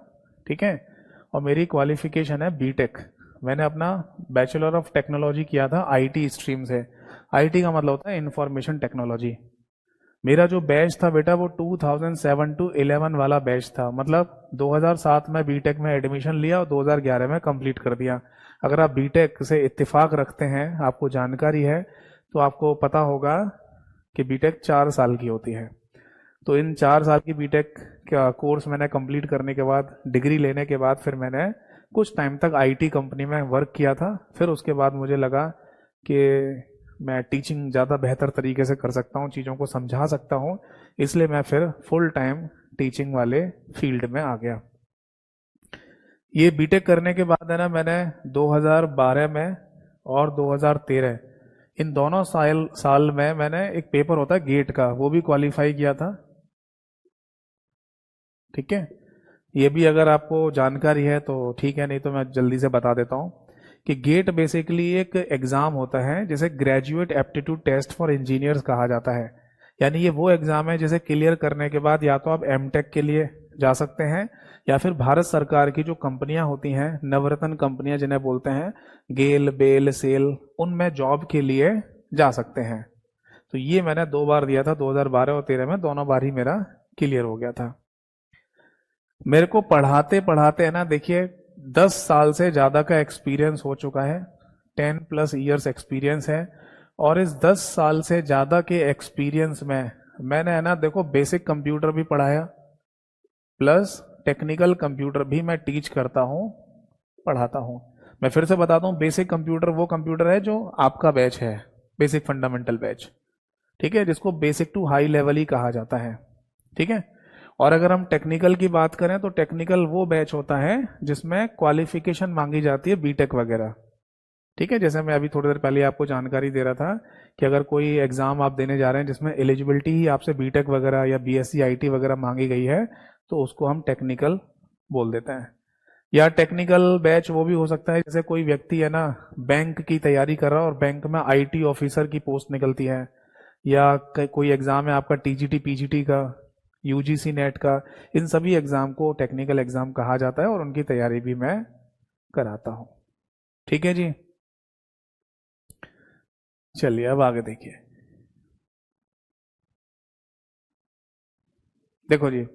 ठीक है, और मेरी क्वालिफिकेशन है बीटेक। मैंने अपना बैचलर ऑफ टेक्नोलॉजी किया था आईटी स्ट्रीम से। आईटी का मतलब होता है इंफॉर्मेशन टेक्नोलॉजी। मेरा जो बैच था बेटा, वो 2007 टू 11 वाला बैच था। मतलब 2007 में बीटेक में एडमिशन लिया और 2011 में कंप्लीट कर दिया। अगर आप बीटेक से इत्तेफाक रखते हैं, आपको जानकारी है, तो आपको पता होगा कि बीटेक 4 साल की होती है। तो इन 4 साल की बीटेक का कोर्स मैंने कंप्लीट करने के बाद, डिग्री लेने के बाद, फिर मैंने कुछ टाइम तक आईटी कंपनी में वर्क किया था। फिर उसके बाद मुझे लगा कि मैं टीचिंग ज़्यादा बेहतर तरीके से कर सकता हूँ, चीज़ों को समझा सकता हूँ, इसलिए मैं फिर फुल टाइम टीचिंग वाले फील्ड में आ गया। ये बीटेक करने के बाद है ना, मैंने 2012 में और 2013 इन दोनों साल साल में मैंने एक पेपर होता है गेट का, वो भी क्वालिफाई किया था। ठीक है, ये भी अगर आपको जानकारी है तो ठीक है, नहीं तो मैं जल्दी से बता देता हूँ कि गेट बेसिकली एक एग्जाम होता है जिसे graduate aptitude test for engineers कहा जाता है। यानी ये वो एग्जाम है जिसे क्लियर करने के बाद या तो आप एमटेक के लिए जा सकते हैं, या फिर भारत सरकार की जो कंपनियां होती हैं, नवरत्न कंपनियां जिन्हें बोलते हैं, गेल बेल सेल, उनमें जॉब के लिए जा सकते हैं। तो ये मैंने 2 बार दिया था, 2012 और 13 में, दोनों बार ही मेरा क्लियर हो गया था। मेरे को पढ़ाते पढ़ाते है ना, देखिए 10 साल से ज्यादा का एक्सपीरियंस हो चुका है, 10+ इयर्स एक्सपीरियंस है। और इस 10 साल से ज्यादा के एक्सपीरियंस में मैंने है ना, देखो बेसिक कंप्यूटर भी पढ़ाया, प्लस टेक्निकल कंप्यूटर भी मैं टीच करता हूँ, पढ़ाता हूँ। मैं फिर से बताता हूँ, बेसिक कंप्यूटर वो कंप्यूटर है जो आपका बैच है, बेसिक फंडामेंटल बैच, ठीक है, जिसको बेसिक टू हाई लेवल ही कहा जाता है। ठीक है, और अगर हम टेक्निकल की बात करें तो टेक्निकल वो बैच होता है जिसमें क्वालिफिकेशन मांगी जाती है, बीटेक वगैरह। ठीक है, जैसे मैं अभी थोड़ी देर पहले आपको जानकारी दे रहा था कि अगर कोई एग्जाम आप देने जा रहे हैं जिसमें एलिजिबिलिटी ही आपसे बीटेक वगैरह या बीएससी आईटी वगैरह मांगी गई है, तो उसको हम टेक्निकल बोल देते हैं। या टेक्निकल बैच वो भी हो सकता है जैसे कोई व्यक्ति है ना, बैंक की तैयारी कर रहा है और बैंक में आईटी ऑफिसर की पोस्ट निकलती है, या कोई एग्जाम है आपका टीजीटी पीजीटी का, यूजीसी नेट का, इन सभी एग्जाम को टेक्निकल एग्जाम कहा जाता है और उनकी तैयारी भी मैं कराता हूं। ठीक है जी, चलिए अब आगे देखिए। देखो जी,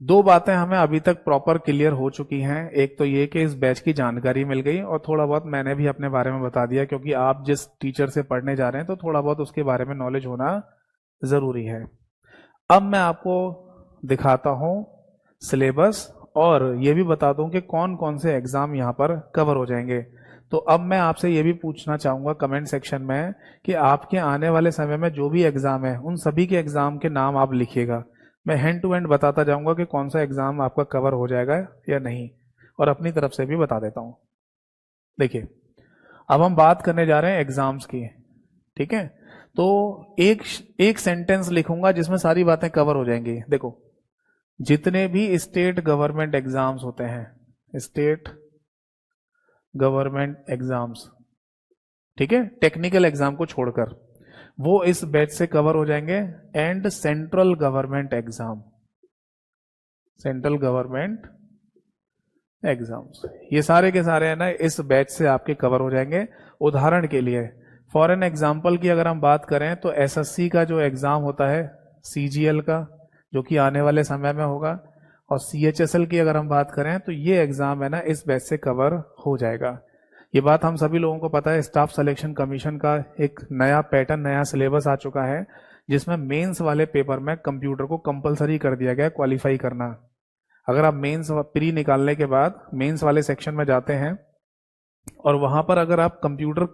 2 बातें हमें अभी तक प्रॉपर क्लियर हो चुकी हैं। एक तो ये कि इस बैच की जानकारी मिल गई, और थोड़ा बहुत मैंने भी अपने बारे में बता दिया, क्योंकि आप जिस टीचर से पढ़ने जा रहे हैं तो थोड़ा बहुत उसके बारे में नॉलेज होना जरूरी है। अब मैं आपको दिखाता हूं सिलेबस, और ये भी बता दूं कि कौन कौन से एग्जाम यहां पर कवर हो जाएंगे। तो अब मैं आपसे ये भी पूछना चाहूंगा कमेंट सेक्शन में कि आपके आने वाले समय में जो भी एग्जाम है उन सभी के एग्जाम के नाम आप लिखिएगा। मैं हैंड टू हैंड बताता जाऊंगा कि कौन सा एग्जाम आपका कवर हो जाएगा या नहीं, और अपनी तरफ से भी बता देता हूं। देखिए, अब हम बात करने जा रहे हैं एग्जाम्स की। ठीक है, तो एक एक सेंटेंस लिखूंगा जिसमें सारी बातें कवर हो जाएंगी। देखो, जितने भी स्टेट गवर्नमेंट एग्जाम्स होते हैं, स्टेट गवर्नमेंट एग्जाम्स, ठीक है, टेक्निकल एग्जाम को छोड़कर, वो इस बैच से कवर हो जाएंगे। And central government exam, central government exams, ये सारे के सारे है ना इस बैच से आपके कवर हो जाएंगे। उदाहरण के लिए, फॉर एन एग्जाम्पल की अगर हम बात करें तो एसएससी का जो एग्जाम होता है, सीजीएल का, जो कि आने वाले समय में होगा, और सीएचएसएल की अगर हम बात करें तो ये एग्जाम है ना इस बैच से कवर हो जाएगा। ये बात हम सभी लोगों को पता है, स्टाफ सिलेक्शन कमीशन का एक नया पैटर्न, नया सिलेबस आ चुका है, जिसमें मेंस वाले पेपर में कंप्यूटर को कंपलसरी कर दिया गया क्वालिफाई करना। अगर आप मेंस प्री निकालने के बाद मेंस वाले सेक्शन में जाते हैं और वहां पर अगर आप कंप्यूटर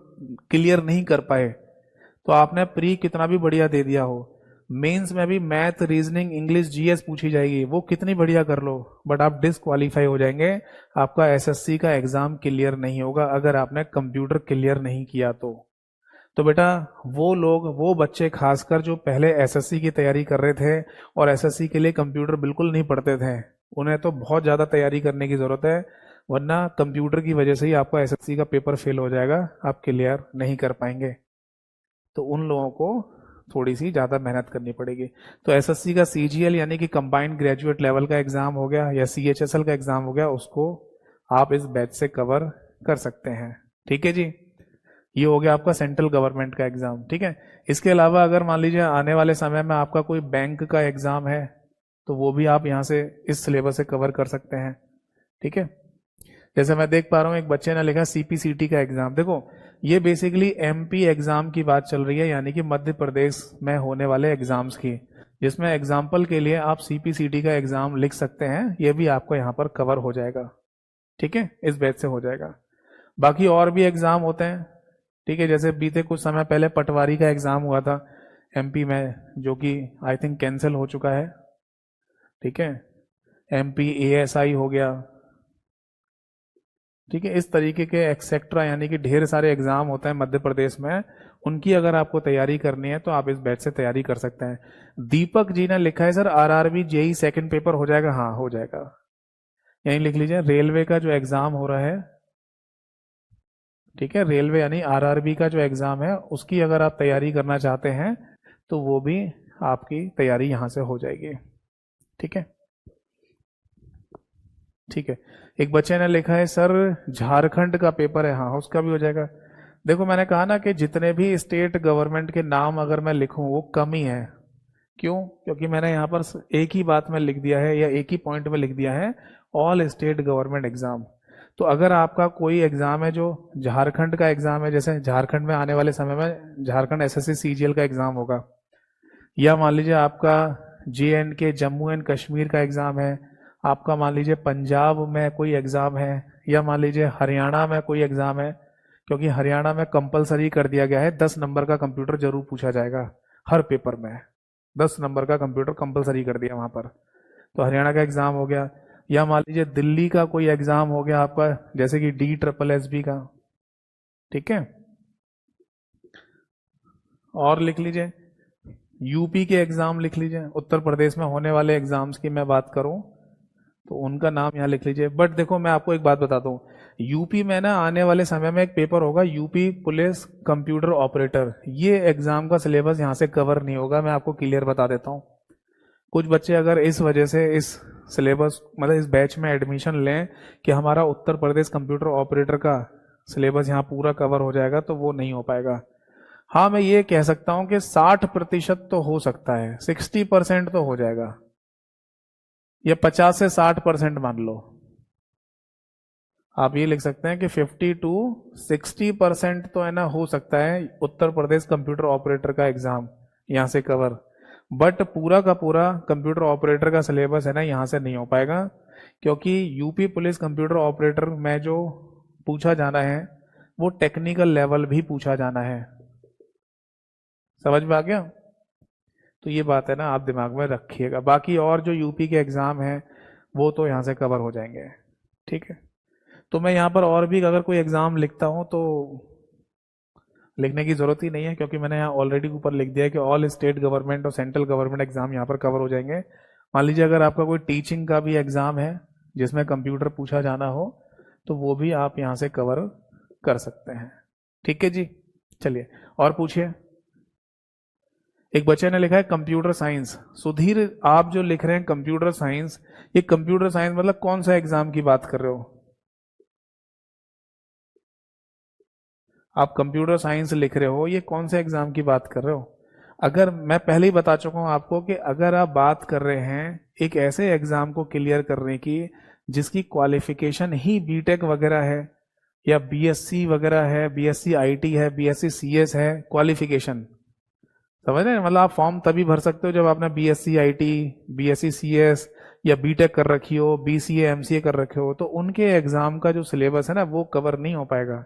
क्लियर नहीं कर पाए, तो आपने प्री कितना भी बढ़िया दे दिया हो, मेंस में भी मैथ रीजनिंग इंग्लिश जीएस पूछी जाएगी, वो कितनी बढ़िया कर लो, बट आप डिसक्वालीफाई हो जाएंगे। आपका एसएससी का एग्जाम क्लियर नहीं होगा अगर आपने कंप्यूटर क्लियर नहीं किया तो बेटा, वो लोग, वो बच्चे खासकर जो पहले एसएससी की तैयारी कर रहे थे और एसएससी के लिए कंप्यूटर बिल्कुल नहीं पढ़ते थे, उन्हें तो बहुत ज्यादा तैयारी करने की जरूरत है, वरना कंप्यूटर की वजह से ही आपका एसएससी का पेपर फेल हो जाएगा, आप क्लियर नहीं कर पाएंगे। तो उन लोगों को थोड़ी सी ज्यादा मेहनत करनी पड़ेगी। तो एसएससी का सीजीएल यानी कि कंबाइंड ग्रेजुएट लेवल का एग्जाम हो गया, या सीएचएसएल का एग्जाम हो गया, उसको आप इस बैच से कवर कर सकते हैं। ठीक है जी, ये हो गया आपका सेंट्रल गवर्नमेंट का एग्जाम। ठीक है, इसके अलावा अगर मान लीजिए आने वाले समय में आपका कोई बैंक का एग्जाम है, तो वो भी आप यहाँ से इस सिलेबस से कवर कर सकते हैं। ठीक है, जैसे मैं देख पा रहा हूँ एक बच्चे ने लिखा सीपीसीटी का एग्जाम। देखो, ये बेसिकली एमपी एग्जाम की बात चल रही है, यानी कि मध्य प्रदेश में होने वाले एग्जाम्स की, जिसमें एग्जाम्पल के लिए आप सीपीसीटी का एग्जाम लिख सकते हैं, ये भी आपको यहाँ पर कवर हो जाएगा। ठीक है, इस बैच से हो जाएगा। बाकी और भी एग्जाम होते हैं, ठीक है, जैसे बीते कुछ समय पहले पटवारी का एग्जाम हुआ था एमपी में, जो कि आई थिंक कैंसिल हो चुका है। ठीक है, MP ASI हो गया, ठीक है। इस तरीके के एक्सेट्रा यानी कि ढेर सारे एग्जाम होते हैं मध्य प्रदेश में, उनकी अगर आपको तैयारी करनी है तो आप इस बैच से तैयारी कर सकते हैं। दीपक जी ने लिखा है sir RRB JEE second paper हो जाएगा? हाँ हो जाएगा, यहीं लिख लीजिए। रेलवे का जो एग्जाम हो रहा है, ठीक है, रेलवे यानी RRB का जो एग्जाम है उसकी अगर आप तैयारी करना चाहते हैं तो वो भी आपकी तैयारी यहां से हो जाएगी, ठीक है। ठीक है। एक बच्चे ने लिखा है सर झारखंड का पेपर है, हाँ उसका भी हो जाएगा। देखो मैंने कहा ना कि जितने भी स्टेट गवर्नमेंट के नाम अगर मैं लिखूं वो कम ही है। क्यों? क्योंकि मैंने यहाँ पर एक ही बात में लिख दिया है या एक ही पॉइंट में लिख दिया है, ऑल स्टेट गवर्नमेंट एग्जाम। तो अगर आपका कोई एग्जाम है जो झारखंड का एग्जाम है, जैसे झारखंड में आने वाले समय में झारखंड SSC CGL का एग्जाम होगा, या मान लीजिए आपका JNK जम्मू एंड कश्मीर का एग्जाम है, आपका मान लीजिए पंजाब में कोई एग्जाम है, या मान लीजिए हरियाणा में कोई एग्जाम है, क्योंकि हरियाणा में कंपलसरी कर दिया गया है 10 नंबर का कंप्यूटर जरूर पूछा जाएगा हर पेपर में, 10 नंबर का कंप्यूटर कंपलसरी कर दिया वहां पर। तो हरियाणा का एग्जाम हो गया, या मान लीजिए दिल्ली का कोई एग्जाम हो गया आपका, जैसे कि DSSB का, ठीक है। और लिख लीजिए यूपी के एग्जाम लिख लीजिए, उत्तर प्रदेश में होने वाले एग्जाम्स की मैं बात करूं तो उनका नाम यहाँ लिख लीजिए। बट देखो मैं आपको एक बात बताता हूँ, यूपी में ना आने वाले समय में एक पेपर होगा यूपी पुलिस कंप्यूटर ऑपरेटर, ये एग्जाम का सिलेबस यहाँ से कवर नहीं होगा, मैं आपको क्लियर बता देता हूँ। कुछ बच्चे अगर इस वजह से इस सिलेबस मतलब इस बैच में एडमिशन लें कि हमारा उत्तर प्रदेश कंप्यूटर ऑपरेटर का सिलेबस यहाँ पूरा कवर हो जाएगा, तो वो नहीं हो पाएगा। हाँ मैं ये कह सकता हूं कि 60% तो हो सकता है, 60% तो हो जाएगा, या 50 से 60% मान लो। आप ये लिख सकते हैं कि 50 to 60% तो है ना हो सकता है उत्तर प्रदेश कंप्यूटर ऑपरेटर का एग्जाम यहां से कवर। बट पूरा का पूरा कंप्यूटर ऑपरेटर का सिलेबस है ना यहां से नहीं हो पाएगा, क्योंकि यूपी पुलिस कंप्यूटर ऑपरेटर में जो पूछा जाना है वो टेक्निकल लेवल भी पूछा जाना है। समझ में आ गया? तो ये बात है ना आप दिमाग में रखिएगा। बाकी और जो यूपी के एग्जाम हैं वो तो यहाँ से कवर हो जाएंगे, ठीक है। तो मैं यहाँ पर और भी अगर कोई एग्जाम लिखता हूँ तो लिखने की जरूरत ही नहीं है, क्योंकि मैंने यहाँ ऑलरेडी ऊपर लिख दिया है कि ऑल स्टेट गवर्नमेंट और सेंट्रल गवर्नमेंट एग्जाम यहाँ पर कवर हो जाएंगे। मान लीजिए अगर आपका कोई टीचिंग का भी एग्जाम है जिसमें कंप्यूटर पूछा जाना हो तो वो भी आप यहाँ से कवर कर सकते हैं, ठीक है जी। चलिए और पूछिए। एक बच्चे ने लिखा है कंप्यूटर साइंस। सुधीर आप जो लिख रहे हैं कंप्यूटर साइंस, ये कंप्यूटर साइंस मतलब कौन सा एग्जाम की बात कर रहे हो? आप कंप्यूटर साइंस लिख रहे हो, ये कौन से एग्जाम की बात कर रहे हो? अगर मैं पहले ही बता चुका हूं आपको कि अगर आप बात कर रहे हैं एक ऐसे एग्जाम को क्लियर करने की जिसकी क्वालिफिकेशन ही बीटेक वगैरह है, या BSc वगैरह है, BSc IT है, BSc CS है, क्वालिफिकेशन समझ रहे हैं? मतलब आप फॉर्म तभी भर सकते हो जब आपने BSc IT, BSc CS या बीटेक कर रखी हो, BCA MCA कर रखे हो, तो उनके एग्जाम का जो सिलेबस है ना वो कवर नहीं हो पाएगा,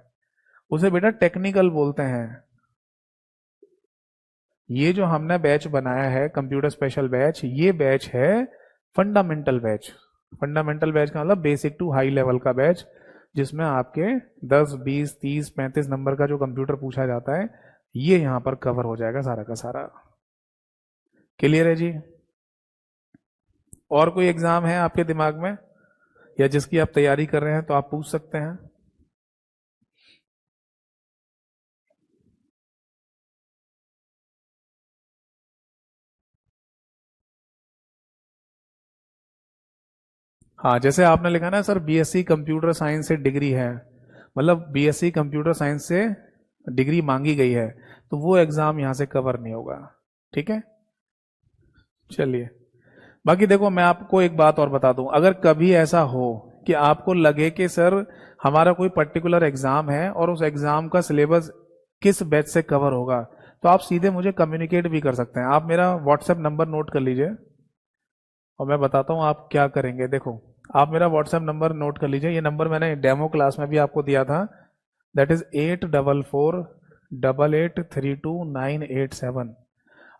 उसे बेटा टेक्निकल बोलते हैं। ये जो हमने बैच बनाया है कंप्यूटर स्पेशल बैच, ये बैच है फंडामेंटल बैच। फंडामेंटल बैच का मतलब बेसिक टू हाई लेवल का बैच, जिसमें आपके 10 20 30 35 नंबर का जो कंप्यूटर पूछा जाता है ये यहां पर कवर हो जाएगा सारा का सारा। क्लियर है जी? और कोई एग्जाम है आपके दिमाग में या जिसकी आप तैयारी कर रहे हैं तो आप पूछ सकते हैं। हाँ जैसे आपने लिखा ना सर BSc कंप्यूटर साइंस से डिग्री है, मतलब BSc कंप्यूटर साइंस से डिग्री मांगी गई है, तो वो एग्जाम यहां से कवर नहीं होगा, ठीक है। चलिए बाकी देखो मैं आपको एक बात और बता दूं, अगर कभी ऐसा हो कि आपको लगे कि सर हमारा कोई पर्टिकुलर एग्जाम है और उस एग्जाम का सिलेबस किस बैच से कवर होगा, तो आप सीधे मुझे कम्युनिकेट भी कर सकते हैं। आप मेरा व्हाट्सएप नंबर नोट कर लीजिए और मैं बताता हूं आप क्या करेंगे। देखो आप मेरा व्हाट्सएप नंबर नोट कर लीजिए, ये नंबर मैंने डेमो क्लास में भी आपको दिया था, दैट इज 8448832987।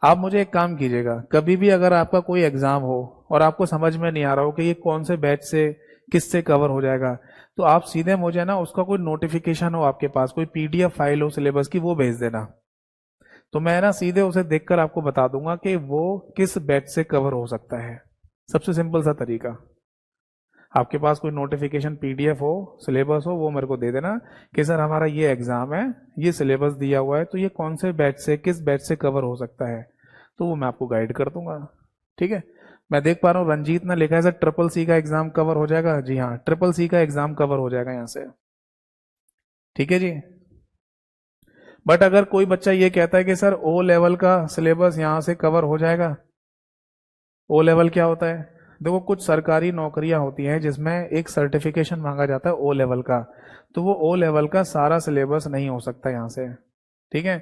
आप मुझे एक काम कीजिएगा, कभी भी अगर आपका कोई एग्जाम हो और आपको समझ में नहीं आ रहा हो कि ये कौन से बैच से किससे कवर हो जाएगा, तो आप सीधे मुझे ना उसका कोई नोटिफिकेशन हो आपके पास, कोई पीडीएफ फाइल हो सिलेबस की, वो भेज देना। तो मैं ना सीधे उसे देखकर आपको बता दूंगा कि वो किस बैच से कवर हो सकता है। सबसे सिंपल सा तरीका, आपके पास कोई नोटिफिकेशन पीडीएफ हो, सिलेबस हो, वो मेरे को दे देना कि सर हमारा ये एग्जाम है, ये सिलेबस दिया हुआ है, तो ये कौन से बैच से, किस बैच से कवर हो सकता है, तो वो मैं आपको गाइड कर दूंगा। ठीक है। मैं देख पा रहा हूँ रंजीत ने लिखा है सर ट्रिपल सी का एग्जाम कवर हो जाएगा। जी हाँ, ट्रिपल सी का एग्जाम कवर हो जाएगा यहाँ से। ठीक है जी। बट अगर कोई बच्चा ये कहता है कि सर ओ लेवल का सिलेबस यहाँ से कवर हो जाएगा, ओ लेवल क्या होता है? देखो, कुछ सरकारी नौकरियां होती हैं जिसमें एक सर्टिफिकेशन मांगा जाता है ओ लेवल का, तो वो ओ लेवल का सारा सिलेबस नहीं हो सकता यहाँ से। ठीक है।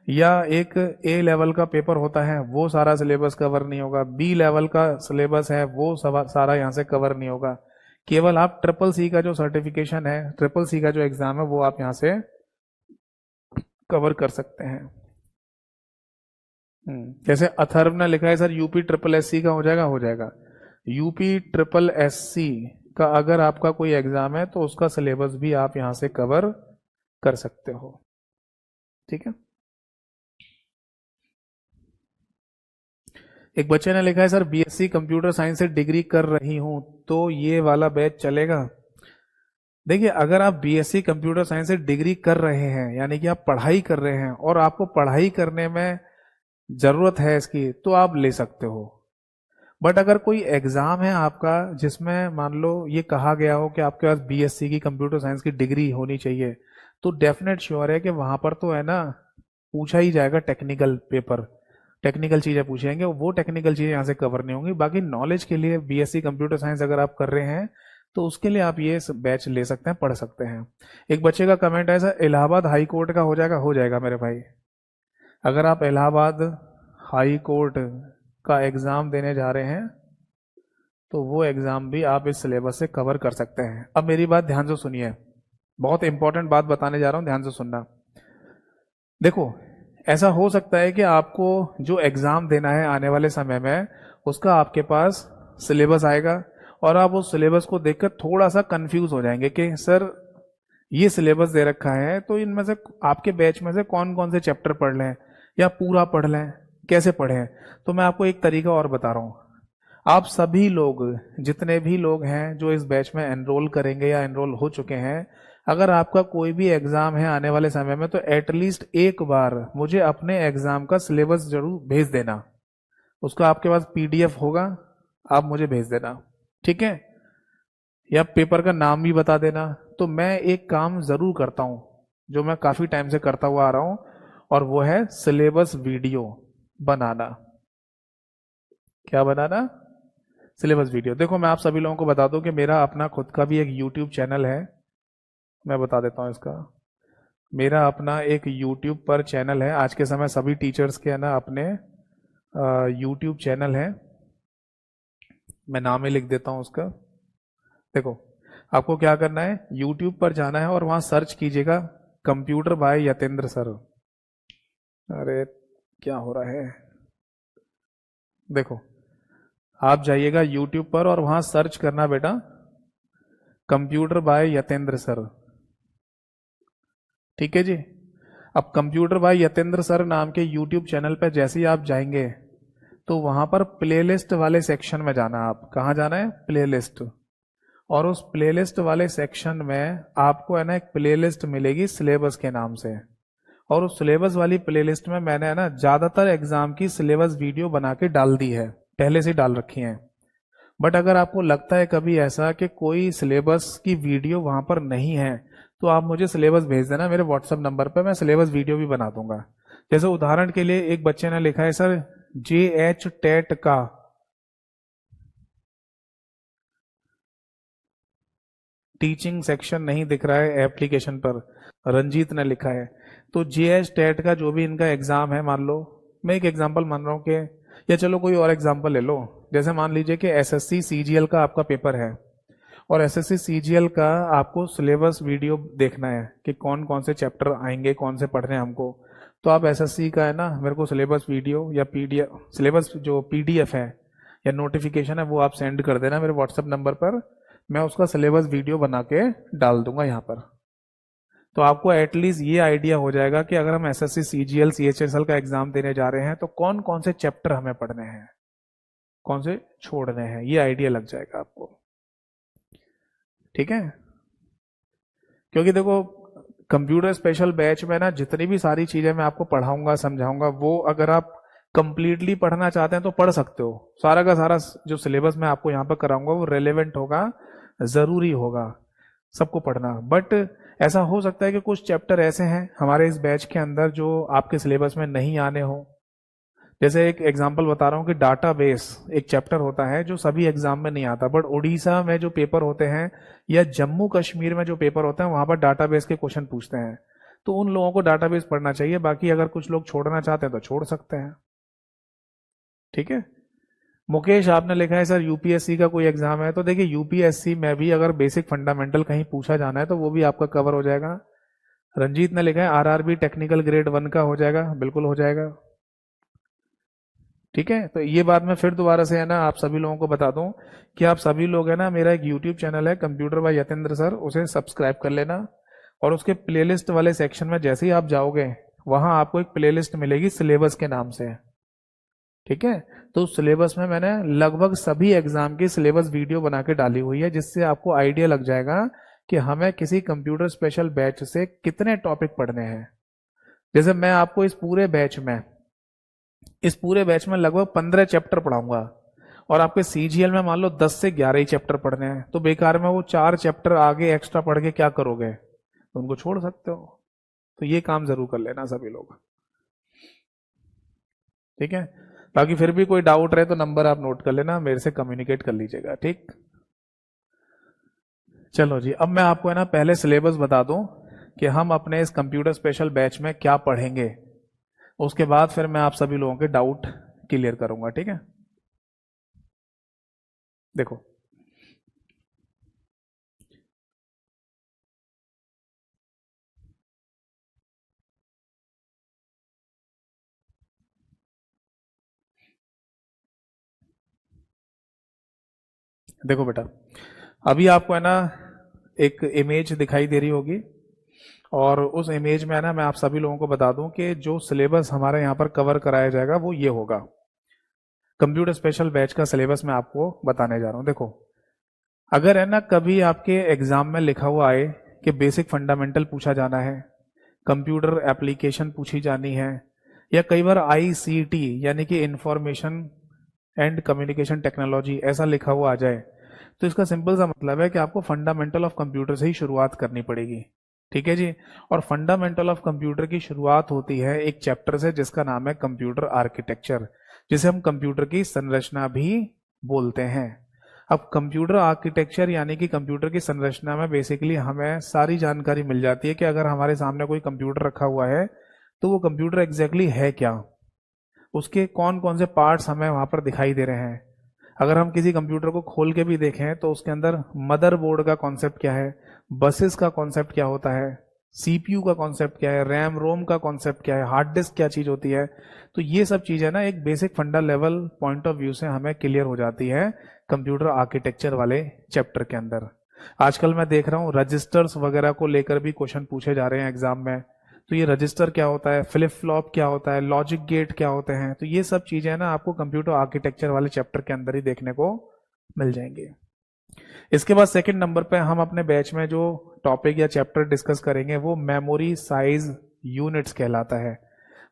या एक ए लेवल का पेपर होता है, वो सारा सिलेबस कवर नहीं होगा। बी लेवल का सिलेबस है, वो सारा यहाँ से कवर नहीं होगा। केवल आप ट्रिपल सी का जो सर्टिफिकेशन है, ट्रिपल सी का जो एग्जाम है, वो आप यहाँ से कवर कर सकते हैं। जैसे अथर्व ने लिखा है सर यूपी ट्रिपल एससी का हो जाएगा, हो जाएगा। यूपी ट्रिपल एससी का अगर आपका कोई एग्जाम है तो उसका सिलेबस भी आप यहां से कवर कर सकते हो। ठीक है। एक बच्चे ने लिखा है सर बीएससी कंप्यूटर साइंस से डिग्री कर रही हूं, तो ये वाला बैच चलेगा? देखिए, अगर आप बीएससी कंप्यूटर साइंस से डिग्री कर रहे हैं, यानी कि आप पढ़ाई कर रहे हैं और आपको पढ़ाई करने में जरूरत है इसकी, तो आप ले सकते हो। बट अगर कोई एग्जाम है आपका जिसमें मान लो ये कहा गया हो कि आपके पास बीएससी की कंप्यूटर साइंस की डिग्री होनी चाहिए, तो डेफिनेट श्योर है कि वहां पर तो है ना, पूछा ही जाएगा टेक्निकल पेपर, टेक्निकल चीजें पूछेंगे, वो टेक्निकल चीजें यहाँ से कवर नहीं होंगी। बाकी नॉलेज के लिए बीएससी कंप्यूटर साइंस अगर आप कर रहे हैं तो उसके लिए आप ये बैच ले सकते हैं, पढ़ सकते हैं। एक बच्चे का कमेंट है सर इलाहाबाद हाई कोर्ट का हो जाएगा? हो जाएगा मेरे भाई। अगर आप इलाहाबाद हाई कोर्ट का एग्जाम देने जा रहे हैं तो वो एग्जाम भी आप इस सिलेबस से कवर कर सकते हैं। अब मेरी बात ध्यान से सुनिए, बहुत इंपॉर्टेंट बात बताने जा रहा हूं, ध्यान से सुनना। देखो, ऐसा हो सकता है कि आपको जो एग्जाम देना है आने वाले समय में, उसका आपके पास सिलेबस आएगा और आप उस सिलेबस को देखकर थोड़ा सा कंफ्यूज हो जाएंगे कि सर ये सिलेबस दे रखा है, तो इनमें से आपके बैच में से कौन कौन से चैप्टर पढ़ लें या पूरा पढ़ लें, कैसे पढ़ें? तो मैं आपको एक तरीका और बता रहा हूं। आप सभी लोग, जितने भी लोग हैं जो इस बैच में एनरोल करेंगे या एनरोल हो चुके हैं, अगर आपका कोई भी एग्जाम है आने वाले समय में, तो एटलीस्ट एक बार मुझे अपने एग्जाम का सिलेबस जरूर भेज देना। उसका आपके पास पीडीएफ होगा, आप मुझे भेज देना। ठीक है। या पेपर का नाम भी बता देना। तो मैं एक काम जरूर करता हूं, जो मैं काफी टाइम से करता हुआ आ रहा हूं, और वो है सिलेबस वीडियो बनाना। क्या बनाना? Syllabus video. देखो, मैं आप सभी लोगों को बता दूं कि मेरा अपना खुद का भी एक यूट्यूब चैनल है। मैं बता देता हूं इसका। मेरा अपना एक यूट्यूब पर चैनल है। आज के समय सभी टीचर्स के है ना अपने यूट्यूब चैनल है। मैं नाम ही लिख देता हूं उसका। देखो, आपको क्या करना है, यूट्यूब पर जाना है और वहां सर्च कीजिएगा कंप्यूटर बाय यतेंद्र सर। अरे, क्या हो रहा है? देखो, आप जाइएगा यूट्यूब पर और वहां सर्च करना बेटा कंप्यूटर बाय यतेंद्र सर। ठीक है जी। अब कंप्यूटर बाय यतेंद्र सर नाम के यूट्यूब चैनल पर जैसे ही आप जाएंगे तो वहां पर प्लेलिस्ट वाले सेक्शन में जाना। आप कहाँ जाना है? प्लेलिस्ट। और उस प्लेलिस्ट वाले सेक्शन में आपको है ना एक प्लेलिस्ट मिलेगी सिलेबस के नाम से। और उस सिलेबस वाली प्लेलिस्ट में मैंने है ना ज्यादातर एग्जाम की सिलेबस वीडियो बना के डाल दी है, पहले से डाल रखी हैं। बट अगर आपको लगता है कभी ऐसा कि कोई सिलेबस की वीडियो वहां पर नहीं है, तो आप मुझे सिलेबस भेज देना मेरे व्हाट्सएप नंबर पर, मैं सिलेबस वीडियो भी बना दूंगा। जैसे उदाहरण के लिए एक बच्चे ने लिखा है सर JH टेट का टीचिंग सेक्शन नहीं दिख रहा है एप्लीकेशन पर, रंजीत ने लिखा है। तो JH टेट का जो भी इनका एग्जाम है, मान लो मैं एक एग्जांपल मान रहा हूं कि, या चलो कोई और एग्जांपल ले लो। जैसे मान लीजिए कि SSC CGL का आपका पेपर है और SSC CGL का आपको सिलेबस वीडियो देखना है कि कौन कौन से चैप्टर आएंगे, कौन से पढ़ने हैं हमको। तो आप एसएससी का है ना मेरे को सिलेबस वीडियो या पीडीएफ, सिलेबस जो पीडीएफ है या नोटिफिकेशन है वो आप सेंड कर देना मेरे व्हाट्सएप नंबर पर, मैं उसका सिलेबस वीडियो बना के डाल दूंगा यहाँ पर। तो आपको एटलीस्ट ये आइडिया हो जाएगा कि अगर हम एसएससी सीजीएल सीएचएसएल का एग्जाम देने जा रहे हैं तो कौन कौन से चैप्टर हमें पढ़ने हैं, कौन से छोड़ने हैं, ये आइडिया लग जाएगा आपको। ठीक है, क्योंकि देखो कंप्यूटर स्पेशल बैच में ना जितनी भी सारी चीजें मैं आपको पढ़ाऊंगा समझाऊंगा वो अगर आप कंप्लीटली पढ़ना चाहते हैं तो पढ़ सकते हो। सारा का सारा जो सिलेबस मैं आपको यहाँ पर कराऊंगा वो रेलेवेंट होगा, जरूरी होगा सबको पढ़ना। बट ऐसा हो सकता है कि कुछ चैप्टर ऐसे हैं हमारे इस बैच के अंदर जो आपके सिलेबस में नहीं आने हो। जैसे एक एग्जांपल बता रहा हूँ कि डाटाबेस एक चैप्टर होता है जो सभी एग्जाम में नहीं आता, बट उड़ीसा में जो पेपर होते हैं या जम्मू कश्मीर में जो पेपर होते हैं वहां पर डाटाबेस के क्वेश्चन पूछते हैं, तो उन लोगों को डाटाबेस पढ़ना चाहिए। बाकी अगर कुछ लोग छोड़ना चाहते हैं तो छोड़ सकते हैं। ठीक है, मुकेश आपने लिखा है सर यूपीएससी का कोई एग्जाम है, तो देखिए यूपीएससी में भी अगर बेसिक फंडामेंटल कहीं पूछा जाना है तो वो भी आपका कवर हो जाएगा। रंजीत ने लिखा है आरआरबी टेक्निकल ग्रेड 1 का हो जाएगा, बिल्कुल हो जाएगा। ठीक है, तो ये बात मैं फिर दोबारा से है ना आप सभी लोगों को बता दूं कि आप सभी लोग है ना मेरा एक यूट्यूब चैनल है कंप्यूटर बाय यतेंद्र सर, उसे सब्सक्राइब कर लेना। और उसके प्लेलिस्ट वाले सेक्शन में जैसे ही आप जाओगे वहां आपको एक प्लेलिस्ट मिलेगी सिलेबस के नाम से। ठीक है, तो उस सिलेबस में मैंने लगभग सभी एग्जाम की सिलेबस वीडियो बना के डाली हुई है, जिससे आपको आइडिया लग जाएगा कि हमें किसी कंप्यूटर स्पेशल बैच से कितने टॉपिक पढ़ने हैं। जैसे मैं आपको इस पूरे बैच में लगभग 15 चैप्टर पढ़ाऊंगा और आपके सीजीएल में मान लो 10 से 11 ही चैप्टर पढ़ने हैं, तो बेकार में वो 4 चैप्टर आगे एक्स्ट्रा पढ़ के क्या करोगे, तो उनको छोड़ सकते हो। तो ये काम जरूर कर लेना सभी लोग। ठीक है, बाकी फिर भी कोई डाउट रहे तो नंबर आप नोट कर लेना, मेरे से कम्युनिकेट कर लीजिएगा। ठीक, चलो जी, अब मैं आपको है ना पहले सिलेबस बता दूं कि हम अपने इस कंप्यूटर स्पेशल बैच में क्या पढ़ेंगे, उसके बाद फिर मैं आप सभी लोगों के डाउट क्लियर करूंगा। ठीक है, देखो देखो बेटा, अभी आपको है ना एक इमेज दिखाई दे रही होगी और उस इमेज में है ना मैं आप सभी लोगों को बता दूं कि जो सिलेबस हमारे यहाँ पर कवर कराया जाएगा वो ये होगा। कंप्यूटर स्पेशल बैच का सिलेबस मैं आपको बताने जा रहा हूं। देखो, अगर है ना कभी आपके एग्जाम में लिखा हुआ आए कि बेसिक फंडामेंटल पूछा जाना है, कंप्यूटर एप्लीकेशन पूछी जानी है, या कई बार आईसीटी यानी कि इंफॉर्मेशन एंड कम्युनिकेशन टेक्नोलॉजी ऐसा लिखा हुआ आ जाए, तो इसका सिंपल सा मतलब है कि आपको फंडामेंटल ऑफ कंप्यूटर से ही शुरुआत करनी पड़ेगी। ठीक है जी, और फंडामेंटल ऑफ कंप्यूटर की शुरुआत होती है एक चैप्टर से जिसका नाम है कंप्यूटर आर्किटेक्चर, जिसे हम कंप्यूटर की संरचना भी बोलते हैं। अब कंप्यूटर आर्किटेक्चर यानी कि कंप्यूटर की संरचना में बेसिकली हमें सारी जानकारी मिल जाती है कि अगर हमारे सामने कोई कंप्यूटर रखा हुआ है तो वो कंप्यूटर एग्जैक्टली है क्या, उसके कौन कौन से पार्ट्स हमें वहां पर दिखाई दे रहे हैं। अगर हम किसी कंप्यूटर को खोल के भी देखें तो उसके अंदर मदरबोर्ड का कॉन्सेप्ट क्या है, बसेस का कॉन्सेप्ट क्या होता है, सीपीयू का कॉन्सेप्ट क्या है, रैम रोम का कॉन्सेप्ट क्या है, हार्ड डिस्क क्या चीज होती है, तो ये सब चीजें ना एक बेसिक फंडा लेवल पॉइंट ऑफ व्यू से हमें क्लियर हो जाती है कंप्यूटर आर्किटेक्चर वाले चैप्टर के अंदर। आजकल मैं देख रहा हूँ रजिस्टर्स वगैरह को लेकर भी क्वेश्चन पूछे जा रहे हैं एग्जाम में, तो ये रजिस्टर क्या होता है, फ्लिप फ्लॉप क्या होता है, लॉजिक गेट क्या होते हैं, तो ये सब चीजें ना आपको कंप्यूटर आर्किटेक्चर वाले चैप्टर के अंदर ही देखने को मिल जाएंगे। इसके बाद सेकंड नंबर पे हम अपने बैच में जो टॉपिक या चैप्टर डिस्कस करेंगे वो मेमोरी साइज यूनिट्स कहलाता है।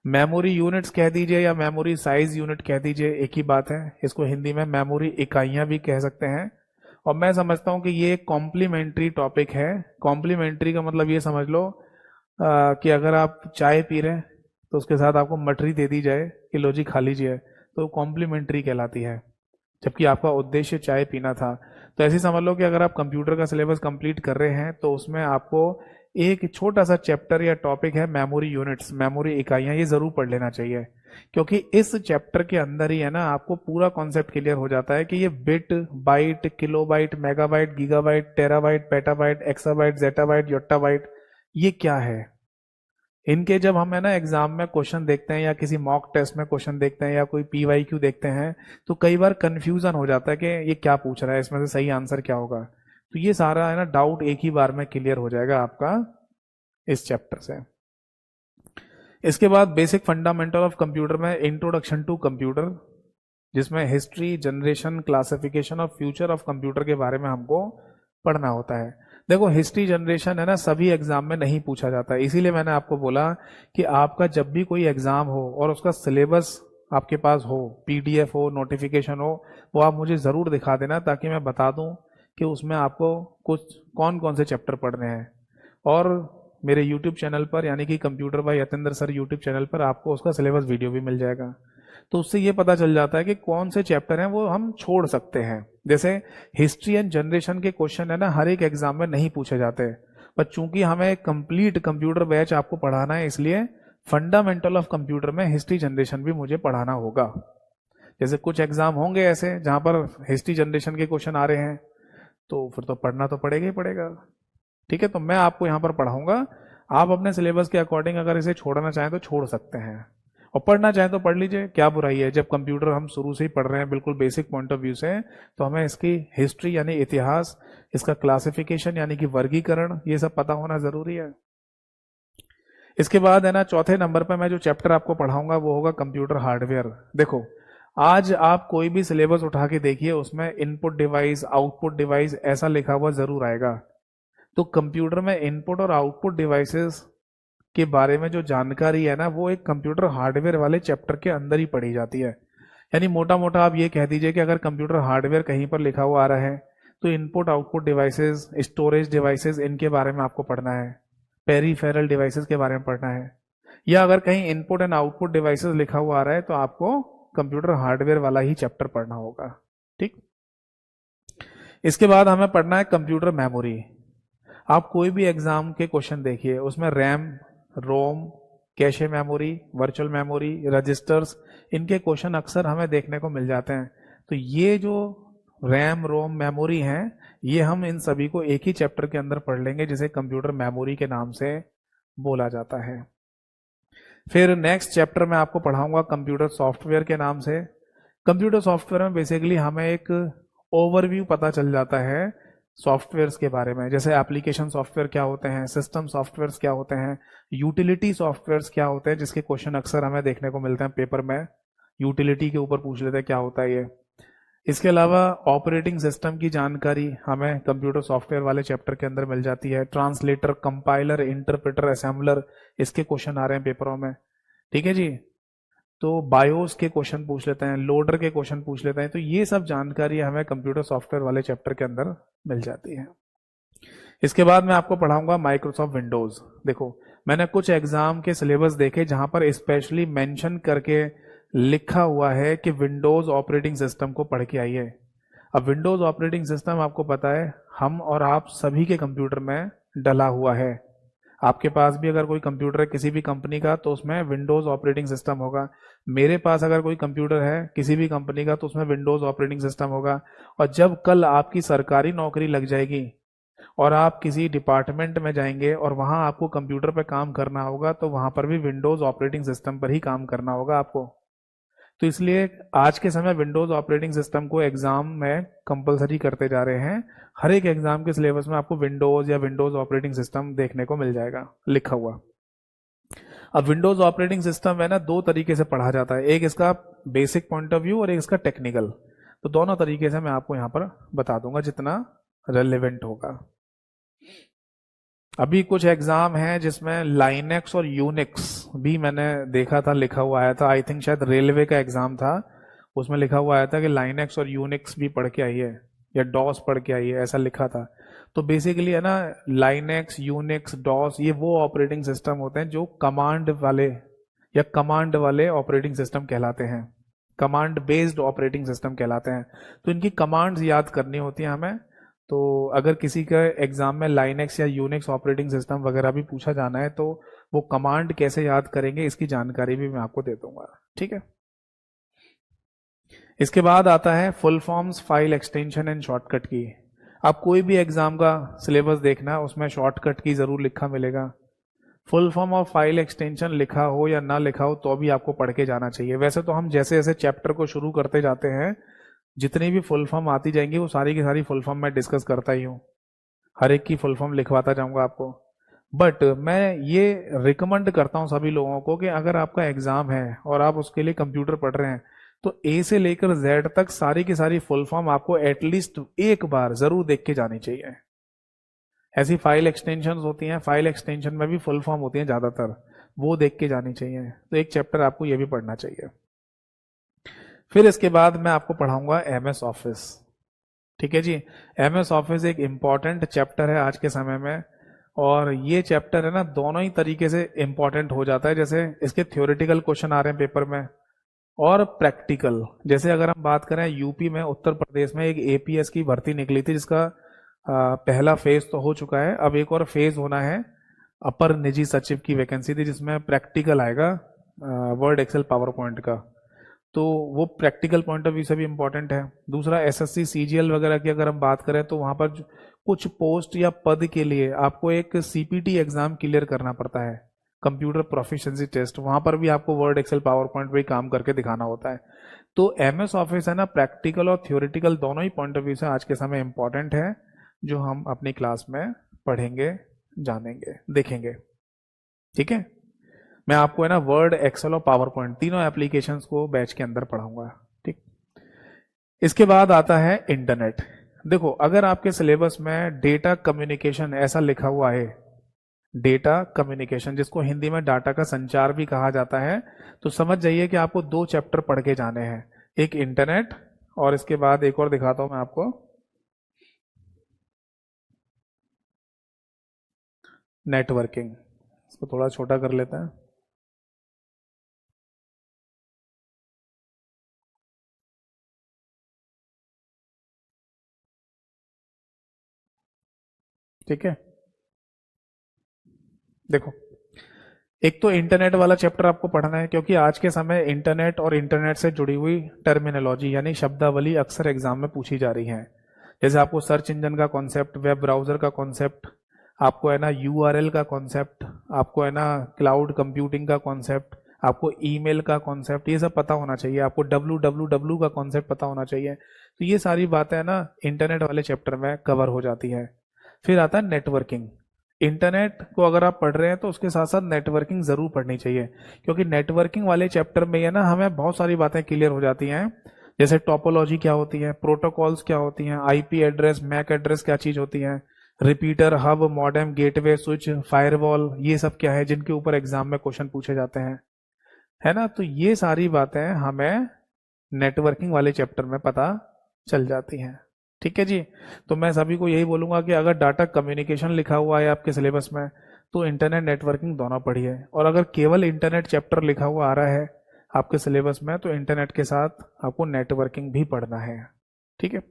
मेमोरी यूनिट्स कह दीजिए या मेमोरी साइज यूनिट कह दीजिए, एक ही बात है। इसको हिंदी में मेमोरी इकाइयां भी कह सकते हैं। और मैं समझता हूं कि ये एक कॉम्प्लीमेंट्री टॉपिक है। कॉम्प्लीमेंट्री का मतलब ये समझ लो कि अगर आप चाय पी रहे हैं तो उसके साथ आपको मठरी दे दी जाए कि लो जी खा लीजिए, तो कॉम्प्लीमेंट्री कहलाती है, जबकि आपका उद्देश्य चाय पीना था। तो ऐसे समझ लो कि अगर आप कंप्यूटर का सिलेबस कंप्लीट कर रहे हैं तो उसमें आपको एक छोटा सा चैप्टर या टॉपिक है मेमोरी यूनिट्स, मेमोरी इकाइयां, ये जरूर पढ़ लेना चाहिए, क्योंकि इस चैप्टर के अंदर ही है ना आपको पूरा कॉन्सेप्ट क्लियर हो जाता है कि ये bit, byte, kilobyte, megabyte, gigabyte, terabyte, petabyte, exabyte, zettabyte, yottabyte ये क्या है। इनके जब हम है ना एग्जाम में क्वेश्चन देखते हैं या किसी मॉक टेस्ट में क्वेश्चन देखते हैं या कोई PYQ देखते हैं, तो कई बार कंफ्यूजन हो जाता है कि ये क्या पूछ रहा है, इसमें से सही आंसर क्या होगा। तो ये सारा है ना डाउट एक ही बार में क्लियर हो जाएगा आपका इस चैप्टर से। इसके बाद बेसिक फंडामेंटल ऑफ कंप्यूटर में इंट्रोडक्शन टू कंप्यूटर, जिसमें हिस्ट्री, जनरेशन, क्लासिफिकेशन और फ्यूचर ऑफ कंप्यूटर के बारे में हमको पढ़ना होता है। देखो हिस्ट्री जनरेशन है ना सभी एग्जाम में नहीं पूछा जाता है, इसीलिए मैंने आपको बोला कि आपका जब भी कोई एग्जाम हो और उसका सिलेबस आपके पास हो, PDF हो, नोटिफिकेशन हो, वो आप मुझे जरूर दिखा देना ताकि मैं बता दूं कि उसमें आपको कुछ कौन कौन से चैप्टर पढ़ने हैं। और मेरे YouTube चैनल पर यानी कि computer by Yatendra sir YouTube channel पर आपको उसका सिलेबस वीडियो भी मिल जाएगा। तो उससे ये पता चल जाता है कि कौन से चैप्टर हैं वो हम छोड़ सकते हैं। जैसे हिस्ट्री एंड जनरेशन के क्वेश्चन है ना हर एक एग्जाम में नहीं पूछे जाते, पर चूंकि हमें कंप्लीट कंप्यूटर बैच आपको पढ़ाना है, इसलिए फंडामेंटल ऑफ कंप्यूटर में हिस्ट्री जनरेशन भी मुझे पढ़ाना होगा। जैसे कुछ एग्जाम होंगे ऐसे जहां पर हिस्ट्री जनरेशन के क्वेश्चन आ रहे हैं, तो फिर तो पढ़ना तो पड़ेगा ही पड़ेगा। ठीक है, तो मैं आपको यहाँ पर पढ़ाऊंगा, आप अपने सिलेबस के अकॉर्डिंग अगर इसे छोड़ना चाहें तो छोड़ सकते हैं, और पढ़ना चाहें तो पढ़ लीजिए, क्या बुराई है। जब कंप्यूटर हम शुरू से ही पढ़ रहे हैं बिल्कुल बेसिक पॉइंट ऑफ व्यू से, तो हमें इसकी हिस्ट्री यानी इतिहास, इसका क्लासिफिकेशन यानी कि वर्गीकरण, ये सब पता होना जरूरी है। इसके बाद है ना चौथे नंबर पर मैं जो चैप्टर आपको पढ़ाऊंगा वो होगा कंप्यूटर हार्डवेयर। देखो आज आप कोई भी सिलेबस उठा के देखिए, उसमें इनपुट डिवाइस, आउटपुट डिवाइस ऐसा लिखा हुआ जरूर आएगा। तो कंप्यूटर में इनपुट और आउटपुट डिवाइसेस के बारे में जो जानकारी है ना वो एक कंप्यूटर हार्डवेयर वाले चैप्टर के अंदर ही पढ़ी जाती है। यानी मोटा मोटा आप ये कह दीजिए कि अगर कंप्यूटर हार्डवेयर कहीं पर लिखा हुआ आ रहा है तो input output devices, storage devices, इनके बारे में आपको पढ़ना है, पेरीफेरल डिवाइसेस के बारे में पढ़ना है। या अगर कहीं इनपुट एंड आउटपुट डिवाइसेस लिखा हुआ आ रहा है तो आपको कंप्यूटर हार्डवेयर वाला ही चैप्टर पढ़ना होगा। ठीक, इसके बाद हमें पढ़ना है कंप्यूटर मेमोरी। आप कोई भी एग्जाम के क्वेश्चन देखिए, उसमें RAM, ROM, cache memory, virtual memory, registers, इनके क्वेश्चन अक्सर हमें देखने को मिल जाते हैं। तो ये जो रैम, रोम, मेमोरी हैं, ये हम इन सभी को एक ही चैप्टर के अंदर पढ़ लेंगे, जिसे कंप्यूटर मेमोरी के नाम से बोला जाता है। फिर नेक्स्ट चैप्टर में आपको पढ़ाऊंगा कंप्यूटर सॉफ्टवेयर के नाम से। कंप्यूटर सॉफ्टवेयर में बेसिकली हमें एक ओवरव्यू पता चल जाता है सॉफ्टवेयर्स के बारे में, जैसे एप्लीकेशन सॉफ्टवेयर क्या होते हैं, सिस्टम सॉफ्टवेयर्स क्या होते हैं, यूटिलिटी सॉफ्टवेयर्स क्या होते हैं, जिसके क्वेश्चन अक्सर हमें देखने को मिलते हैं पेपर में, यूटिलिटी के ऊपर पूछ लेते हैं क्या होता है ये। इसके अलावा ऑपरेटिंग सिस्टम की जानकारी हमें कंप्यूटर सॉफ्टवेयर वाले चैप्टर के अंदर मिल जाती है। ट्रांसलेटर, कंपाइलर, इंटरप्रेटर, असेंबलर, इसके क्वेश्चन आ रहे हैं पेपरों में। ठीक है जी, तो बायोस के क्वेश्चन पूछ लेते हैं, लोडर के क्वेश्चन पूछ लेते हैं। तो ये सब जानकारी हमें कंप्यूटर सॉफ्टवेयर वाले चैप्टर के अंदर मिल जाती है। इसके बाद मैं आपको पढ़ाऊंगा माइक्रोसॉफ्ट विंडोज। देखो मैंने कुछ एग्जाम के सिलेबस देखे जहां पर स्पेशली मेंशन करके लिखा हुआ है कि विंडोज ऑपरेटिंग सिस्टम को पढ़ के आइए। अब विंडोज ऑपरेटिंग सिस्टम आपको पता है हम और आप सभी के कंप्यूटर में डला हुआ है। आपके पास भी अगर कोई कंप्यूटर है किसी भी कंपनी का तो उसमें विंडोज ऑपरेटिंग सिस्टम होगा। मेरे पास अगर कोई कंप्यूटर है किसी भी कंपनी का तो उसमें विंडोज ऑपरेटिंग सिस्टम होगा। और जब कल आपकी सरकारी नौकरी लग जाएगी और आप किसी डिपार्टमेंट में जाएंगे और वहां आपको कंप्यूटर पर काम करना होगा तो वहां पर भी विंडोज ऑपरेटिंग सिस्टम पर ही काम करना होगा आपको। तो इसलिए आज के समय विंडोज ऑपरेटिंग सिस्टम को एग्जाम में कंपलसरी करते जा रहे हैं। हर एक एग्जाम के सिलेबस में आपको विंडोज या विंडोज ऑपरेटिंग सिस्टम देखने को मिल जाएगा लिखा हुआ। अब विंडोज ऑपरेटिंग सिस्टम है ना दो तरीके से पढ़ा जाता है, एक इसका बेसिक पॉइंट ऑफ व्यू और एक इसका टेक्निकल। तो दोनों तरीके से मैं आपको यहां पर बता दूंगा जितना रेलेवेंट होगा। अभी कुछ एग्जाम है जिसमें लाइनेक्स और यूनिक्स भी मैंने देखा था लिखा हुआ आया था। आई थिंक शायद रेलवे का एग्जाम था, उसमें लिखा हुआ आया था कि लाइनेक्स और यूनिक्स भी पढ़ के आइए या डॉस पढ़ के आइए, ऐसा लिखा था। तो बेसिकली है ना लाइनेक्स, यूनिक्स, डॉस ये वो ऑपरेटिंग सिस्टम होते हैं जो कमांड वाले ऑपरेटिंग सिस्टम कहलाते हैं, कमांड बेस्ड ऑपरेटिंग सिस्टम कहलाते हैं। तो इनकी कमांड्स याद करनी होती हैं हमें। तो अगर किसी का एग्जाम में लाइनेक्स या यूनिक्स ऑपरेटिंग सिस्टम वगैरह भी पूछा जाना है तो वो कमांड कैसे याद करेंगे इसकी जानकारी भी मैं आपको दे दूंगा। ठीक है, इसके बाद आता है full forms, file extension and shortcut की। आप कोई भी एग्जाम का सिलेबस देखना उसमें शॉर्टकट की जरूर लिखा मिलेगा। Full form of file extension लिखा हो या ना लिखा हो तो भी आपको पढ़ के जाना चाहिए। वैसे तो हम जैसे जैसे चैप्टर को शुरू करते जाते हैं, जितनी भी फुल फॉर्म आती जाएंगी वो सारी की सारी फुल फॉर्म मैं डिस्कस करता ही हूँ, हर एक की फुल फॉर्म लिखवाता जाऊंगा आपको। बट मैं ये रिकमेंड करता हूँ सभी लोगों को कि अगर आपका एग्जाम है और आप उसके लिए कंप्यूटर पढ़ रहे हैं, तो ए से लेकर जेड तक सारी की सारी फुल फॉर्म आपको एटलीस्ट एक बार जरूर देख के जानी चाहिए। ऐसी फाइल एक्सटेंशन होती हैं, फाइल एक्सटेंशन में भी फुल फॉर्म होती हैं ज्यादातर, वो देख के जानी चाहिए। तो एक चैप्टर आपको ये भी पढ़ना चाहिए। फिर इसके बाद मैं आपको पढ़ाऊंगा एमएस ऑफिस। ठीक है जी। एमएस ऑफिस एक इंपॉर्टेंट चैप्टर है आज के समय में, और ये चैप्टर है ना दोनों ही तरीके से इंपॉर्टेंट हो जाता है। जैसे इसके थ्योरेटिकल क्वेश्चन आ रहे हैं पेपर में, और प्रैक्टिकल। जैसे अगर हम बात करें यूपी में, उत्तर प्रदेश में एक एपीएस की भर्ती निकली थी, जिसका पहला फेज तो हो चुका है, अब एक और फेज होना है। अपर निजी सचिव की वैकेंसी थी जिसमें प्रैक्टिकल आएगा वर्ड एक्सेल पावर पॉइंट का, तो वो प्रैक्टिकल पॉइंट ऑफ व्यू से भी इंपॉर्टेंट है। दूसरा एसएससी सीजीएल वगैरह की अगर हम बात करें तो वहां पर कुछ पोस्ट या पद के लिए आपको एक सीपीटी एग्जाम क्लियर करना पड़ता है, कंप्यूटर प्रोफिशिएंसी टेस्ट। वहां पर भी आपको वर्ड एक्सेल पावर पॉइंट पे काम करके दिखाना होता है। तो एमएस ऑफिस है ना, प्रैक्टिकल और थ्योरेटिकल दोनों ही पॉइंट ऑफ व्यू से आज के समय इंपॉर्टेंट है, जो हम अपनी क्लास में पढ़ेंगे, जानेंगे, देखेंगे। ठीक है। मैं आपको है ना वर्ड एक्सेल और पावर पॉइंट तीनों एप्लीकेशंस को बैच के अंदर पढ़ाऊंगा। ठीक। इसके बाद आता है इंटरनेट। देखो, अगर आपके सिलेबस में डेटा कम्युनिकेशन ऐसा लिखा हुआ है, डेटा कम्युनिकेशन जिसको हिंदी में डाटा का संचार भी कहा जाता है, तो समझ जाइए कि आपको दो चैप्टर पढ़ के जाने हैं, एक इंटरनेट और इसके बाद एक और दिखाता हूं मैं आपको, नेटवर्किंग। इसको थोड़ा छोटा कर लेते हैं। ठीक है। देखो, एक तो इंटरनेट वाला चैप्टर आपको पढ़ना है, क्योंकि आज के समय इंटरनेट और इंटरनेट से जुड़ी हुई टर्मिनोलॉजी यानी शब्दावली अक्सर एग्जाम में पूछी जा रही है। जैसे आपको सर्च इंजन का कॉन्सेप्ट, वेब ब्राउजर का कॉन्सेप्ट, आपको है ना यूआरएल का कॉन्सेप्ट, आपको है ना क्लाउड कंप्यूटिंग का कॉन्सेप्ट, आपको ईमेल का कॉन्सेप्ट, ये सब पता होना चाहिए। आपको www का कॉन्सेप्ट पता होना चाहिए। तो ये सारी बातें है ना इंटरनेट वाले चैप्टर में कवर हो जाती है। फिर आता है नेटवर्किंग। इंटरनेट को अगर आप पढ़ रहे हैं तो उसके साथ साथ नेटवर्किंग जरूर पढ़नी चाहिए, क्योंकि नेटवर्किंग वाले चैप्टर में ये ना हमें बहुत सारी बातें क्लियर हो जाती हैं। जैसे टोपोलॉजी क्या होती है, प्रोटोकॉल्स क्या होती हैं, आईपी एड्रेस, मैक एड्रेस क्या चीज होती है, repeater, hub, modem, gateway, switch, firewall, ये सब क्या है जिनके ऊपर एग्जाम में क्वेश्चन पूछे जाते हैं, है ना। तो ये सारी बातें हमें नेटवर्किंग वाले चैप्टर में पता चल जाती हैं। ठीक है जी। तो मैं सभी को यही बोलूंगा कि अगर डाटा कम्युनिकेशन लिखा हुआ है आपके सिलेबस में, तो इंटरनेट नेटवर्किंग दोनों पढ़िए, और अगर केवल इंटरनेट चैप्टर लिखा हुआ आ रहा है आपके सिलेबस में, तो इंटरनेट के साथ आपको नेटवर्किंग भी पढ़ना है। ठीक है।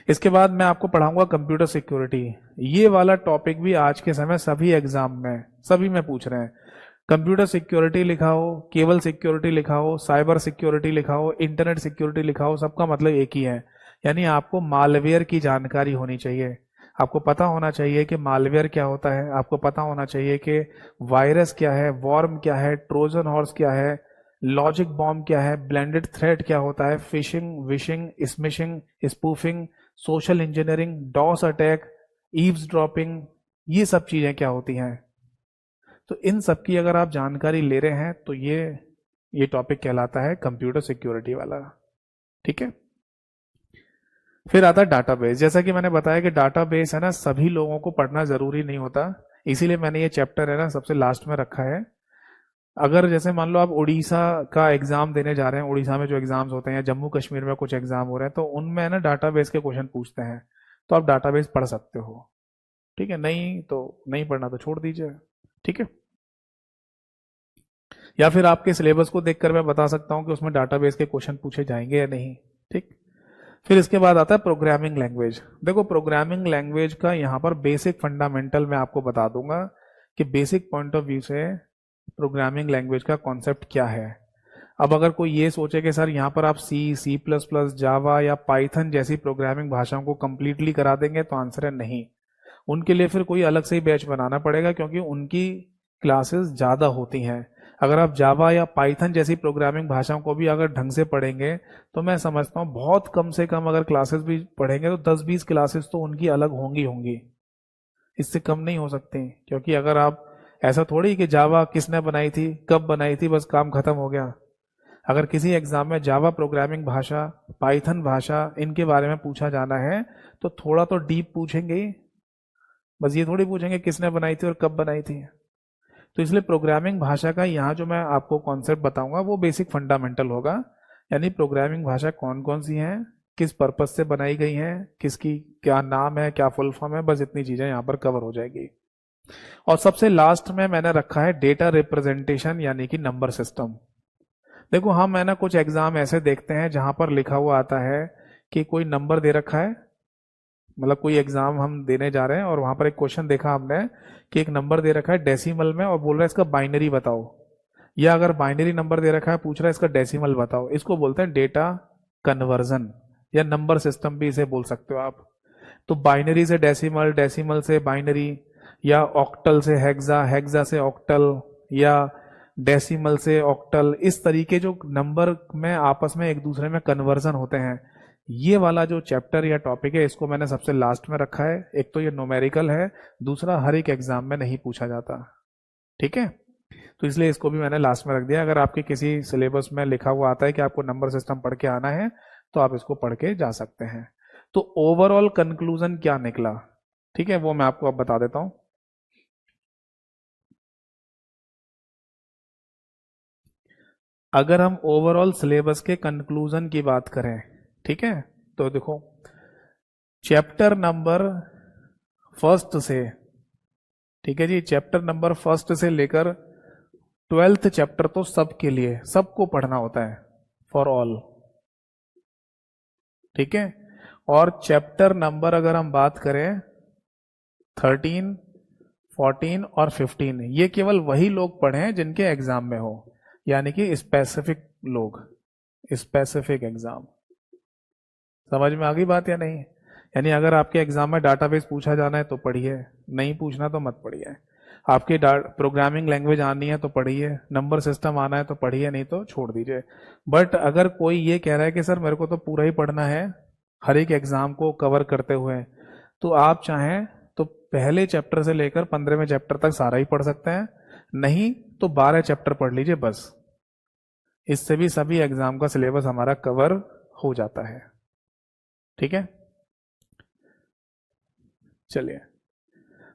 इसके बाद मैं आपको पढ़ाऊंगा कंप्यूटर सिक्योरिटी। ये वाला टॉपिक भी आज के समय सभी एग्जाम में, सभी में पूछ रहे हैं। कंप्यूटर सिक्योरिटी लिखा हो, केबल सिक्योरिटी लिखा हो, साइबर सिक्योरिटी लिखा हो, इंटरनेट सिक्योरिटी लिखा हो, सबका मतलब एक ही है। यानी आपको मालवेयर की जानकारी होनी चाहिए। आपको पता होना चाहिए कि मालवेयर क्या होता है, आपको पता होना चाहिए कि वायरस क्या है, वॉर्म क्या है, ट्रोजन हॉर्स क्या है, लॉजिक बॉम्ब क्या है, ब्लेंडेड थ्रेट क्या होता है, phishing, vishing, smishing, spoofing, social engineering, DoS attack, eavesdropping, ये सब चीजें क्या होती हैं। तो इन सब की अगर आप जानकारी ले रहे हैं तो ये टॉपिक कहलाता है कंप्यूटर सिक्योरिटी वाला। ठीक है। फिर आता है डाटाबेस। जैसा कि मैंने बताया कि डाटाबेस है ना सभी लोगों को पढ़ना जरूरी नहीं होता, इसीलिए मैंने ये चैप्टर है ना सबसे लास्ट में रखा है। अगर जैसे मान लो आप उड़ीसा का एग्जाम देने जा रहे हैं, उड़ीसा में जो एग्जाम्स होते हैं या जम्मू कश्मीर में कुछ एग्जाम हो रहे हैं, तो उनमें है ना डाटाबेस के क्वेश्चन पूछते हैं, तो आप डाटाबेस पढ़ सकते हो। ठीक है। नहीं तो नहीं पढ़ना तो छोड़ दीजिए। ठीक है। या फिर आपके सिलेबस को देखकर मैं बता सकता हूं कि उसमें डाटाबेस के क्वेश्चन पूछे जाएंगे या नहीं। ठीक। फिर इसके बाद आता है प्रोग्रामिंग लैंग्वेज। देखो, प्रोग्रामिंग लैंग्वेज का यहाँ पर बेसिक फंडामेंटल मैं आपको बता दूंगा कि बेसिक पॉइंट ऑफ व्यू से प्रोग्रामिंग लैंग्वेज का कॉन्सेप्ट क्या है। अब अगर कोई ये सोचे कि सर यहाँ पर आप सी प्लस प्लस, जावा या पाइथन जैसी प्रोग्रामिंग भाषाओं को कंप्लीटली करा देंगे, तो आंसर है नहीं। उनके लिए फिर कोई अलग से ही बैच बनाना पड़ेगा, क्योंकि उनकी क्लासेस ज़्यादा होती हैं। अगर आप जावा या पाइथन जैसी प्रोग्रामिंग भाषाओं को भी अगर ढंग से पढ़ेंगे तो मैं समझता हूँ बहुत कम से कम अगर क्लासेस भी पढ़ेंगे तो 10-20 क्लासेस तो उनकी अलग होंगी होंगी, इससे कम नहीं हो सकती। क्योंकि अगर आप ऐसा थोड़ी कि जावा किसने बनाई थी, कब बनाई थी, बस काम खत्म हो गया। अगर किसी एग्जाम में जावा प्रोग्रामिंग भाषा, पाइथन भाषा, इनके बारे में पूछा जाना है तो थोड़ा तो डीप पूछेंगे ही। बस ये थोड़ी पूछेंगे किसने बनाई थी और कब बनाई थी। तो इसलिए प्रोग्रामिंग भाषा का यहाँ जो मैं आपको कॉन्सेप्ट बताऊंगा वो बेसिक फंडामेंटल होगा। यानी प्रोग्रामिंग भाषा कौन कौन सी हैं, किस पर्पज से बनाई गई हैं, किसकी क्या नाम है, क्या फुल फॉर्म है, बस इतनी चीजें यहाँ पर कवर हो जाएगी। और सबसे लास्ट में मैंने रखा है डेटा रिप्रेजेंटेशन यानी कि नंबर सिस्टम। देखो हम है ना कुछ एग्जाम ऐसे देखते हैं जहां पर लिखा हुआ आता है कि कोई नंबर दे रखा है, मतलब कोई एग्जाम हम देने जा रहे हैं और वहां पर एक क्वेश्चन देखा हमने कि एक नंबर दे रखा है डेसिमल में और बोल रहा है इसका बाइनरी बताओ, या अगर बाइनरी नंबर दे रखा है पूछ रहा है इसका डेसिमल बताओ। इसको बोलते हैं डेटा कन्वर्जन या नंबर सिस्टम भी इसे बोल सकते हो आप। तो बाइनरी से डेसिमल, डेसिमल से बाइनरी, या ऑक्टल से हेक्सा, हेक्सा से ऑक्टल, या डेसिमल से ऑक्टल, इस तरीके जो नंबर में आपस में एक दूसरे में कन्वर्जन होते हैं, ये वाला जो चैप्टर या टॉपिक है इसको मैंने सबसे लास्ट में रखा है। एक तो ये न्यूमेरिकल है, दूसरा हर एक एग्जाम में नहीं पूछा जाता, ठीक है। तो इसलिए इसको भी मैंने लास्ट में रख दिया। अगर आपके किसी सिलेबस में लिखा हुआ आता है कि आपको नंबर सिस्टम पढ़ के आना है तो आप इसको पढ़ के जा सकते हैं। तो ओवरऑल कंक्लूजन क्या निकला, ठीक है, वो मैं आपको अब बता देता हूं। अगर हम ओवरऑल सिलेबस के कंक्लूजन की बात करें, ठीक है, तो देखो चैप्टर नंबर फर्स्ट से, ठीक है जी, चैप्टर नंबर फर्स्ट से लेकर 12th चैप्टर तो सबके लिए, सबको पढ़ना होता है, फॉर ऑल, ठीक है। और चैप्टर नंबर अगर हम बात करें 13, 14 और 15, ये केवल वही लोग पढ़ें जिनके एग्जाम में हो, यानी कि स्पेसिफिक लोग, स्पेसिफिक एग्जाम। समझ में आ गई बात या नहीं? यानी अगर आपके एग्जाम में डाटाबेस पूछा जाना है तो पढ़िए, नहीं पूछना तो मत पढ़िए। आपकी प्रोग्रामिंग लैंग्वेज आनी है तो पढ़िए, नंबर सिस्टम आना है तो पढ़िए, नहीं तो छोड़ दीजिए। बट अगर कोई ये कह रहा है कि सर मेरे को तो पूरा ही पढ़ना है हर एक एग्जाम को कवर करते हुए, तो आप चाहें तो पहले चैप्टर से लेकर 15वें चैप्टर तक सारा ही पढ़ सकते हैं, नहीं तो 12 चैप्टर पढ़ लीजिए बस। इससे भी सभी एग्जाम का सिलेबस हमारा कवर हो जाता है, ठीक है। चलिए,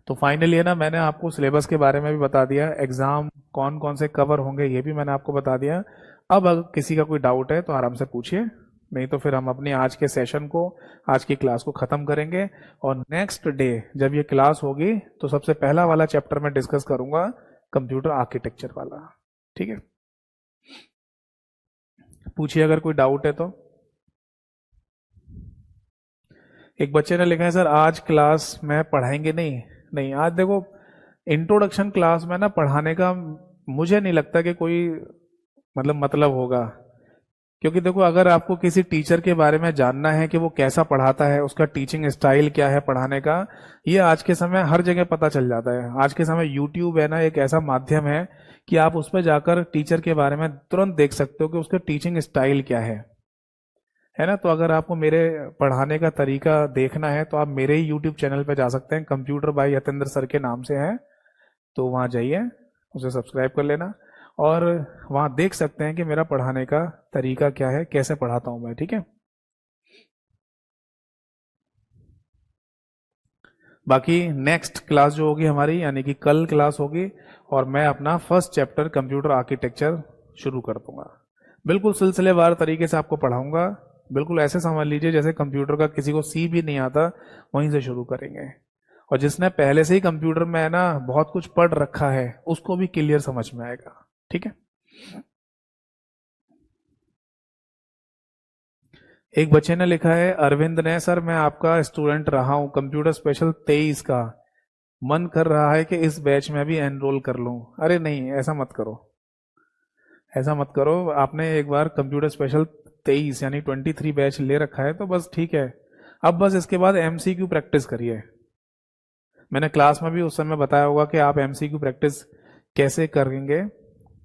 तो फाइनली है ना, मैंने आपको सिलेबस के बारे में भी बता दिया, एग्जाम कौन कौन से कवर होंगे ये भी मैंने आपको बता दिया। अब अगर किसी का कोई डाउट है तो आराम से पूछिए, नहीं तो फिर हम अपनी आज के सेशन को, आज की क्लास को खत्म करेंगे। और नेक्स्ट डे जब ये क्लास होगी तो सबसे पहला वाला चैप्टर मैं डिस्कस करूंगा, कंप्यूटर आर्किटेक्चर वाला, ठीक है। पूछिए अगर कोई डाउट है तो। एक बच्चे ने लिखा है सर आज क्लास में पढ़ाएंगे नहीं? नहीं, आज देखो इंट्रोडक्शन क्लास में ना पढ़ाने का मुझे नहीं लगता कि कोई मतलब होगा। क्योंकि देखो अगर आपको किसी टीचर के बारे में जानना है कि वो कैसा पढ़ाता है, उसका टीचिंग स्टाइल क्या है पढ़ाने का, ये आज के समय हर जगह पता चल जाता है। आज के समय यूट्यूब है ना एक ऐसा माध्यम है कि आप उस पर जाकर टीचर के बारे में तुरंत देख सकते हो कि उसका टीचिंग स्टाइल क्या है ना। तो अगर आपको मेरे पढ़ाने का तरीका देखना है तो आप मेरे ही यूट्यूब चैनल पे जा सकते हैं, कंप्यूटर बाय यतेंद्र सर के नाम से है, तो वहां जाइए, उसे सब्सक्राइब कर लेना और वहां देख सकते हैं कि मेरा पढ़ाने का तरीका क्या है, कैसे पढ़ाता हूं मैं, ठीक है। बाकी नेक्स्ट क्लास जो होगी हमारी, यानी कि कल क्लास होगी और मैं अपना फर्स्ट चैप्टर कंप्यूटर आर्किटेक्चर शुरू कर दूंगा। बिल्कुल सिलसिलेवार तरीके से आपको पढ़ाऊंगा, बिल्कुल ऐसे समझ लीजिए जैसे कंप्यूटर का किसी को सी भी नहीं आता, वहीं से शुरू करेंगे। और जिसने पहले से ही कंप्यूटर में है ना बहुत कुछ पढ़ रखा है उसको भी क्लियर समझ में आएगा, ठीक है। एक बच्चे ने लिखा है, अरविंद ने, सर मैं आपका स्टूडेंट रहा हूं कंप्यूटर स्पेशल 23 का, मन कर रहा है कि इस बैच में भी एनरोल कर लूं। अरे नहीं, ऐसा मत करो, ऐसा मत करो। आपने एक बार कंप्यूटर स्पेशल 23 यानी 23 बैच ले रखा है तो बस ठीक है। अब बस इसके बाद एमसीक्यू प्रैक्टिस करिए। मैंने क्लास में भी उस समय बताया होगा कि आप एमसीक्यू प्रैक्टिस कैसे करेंगे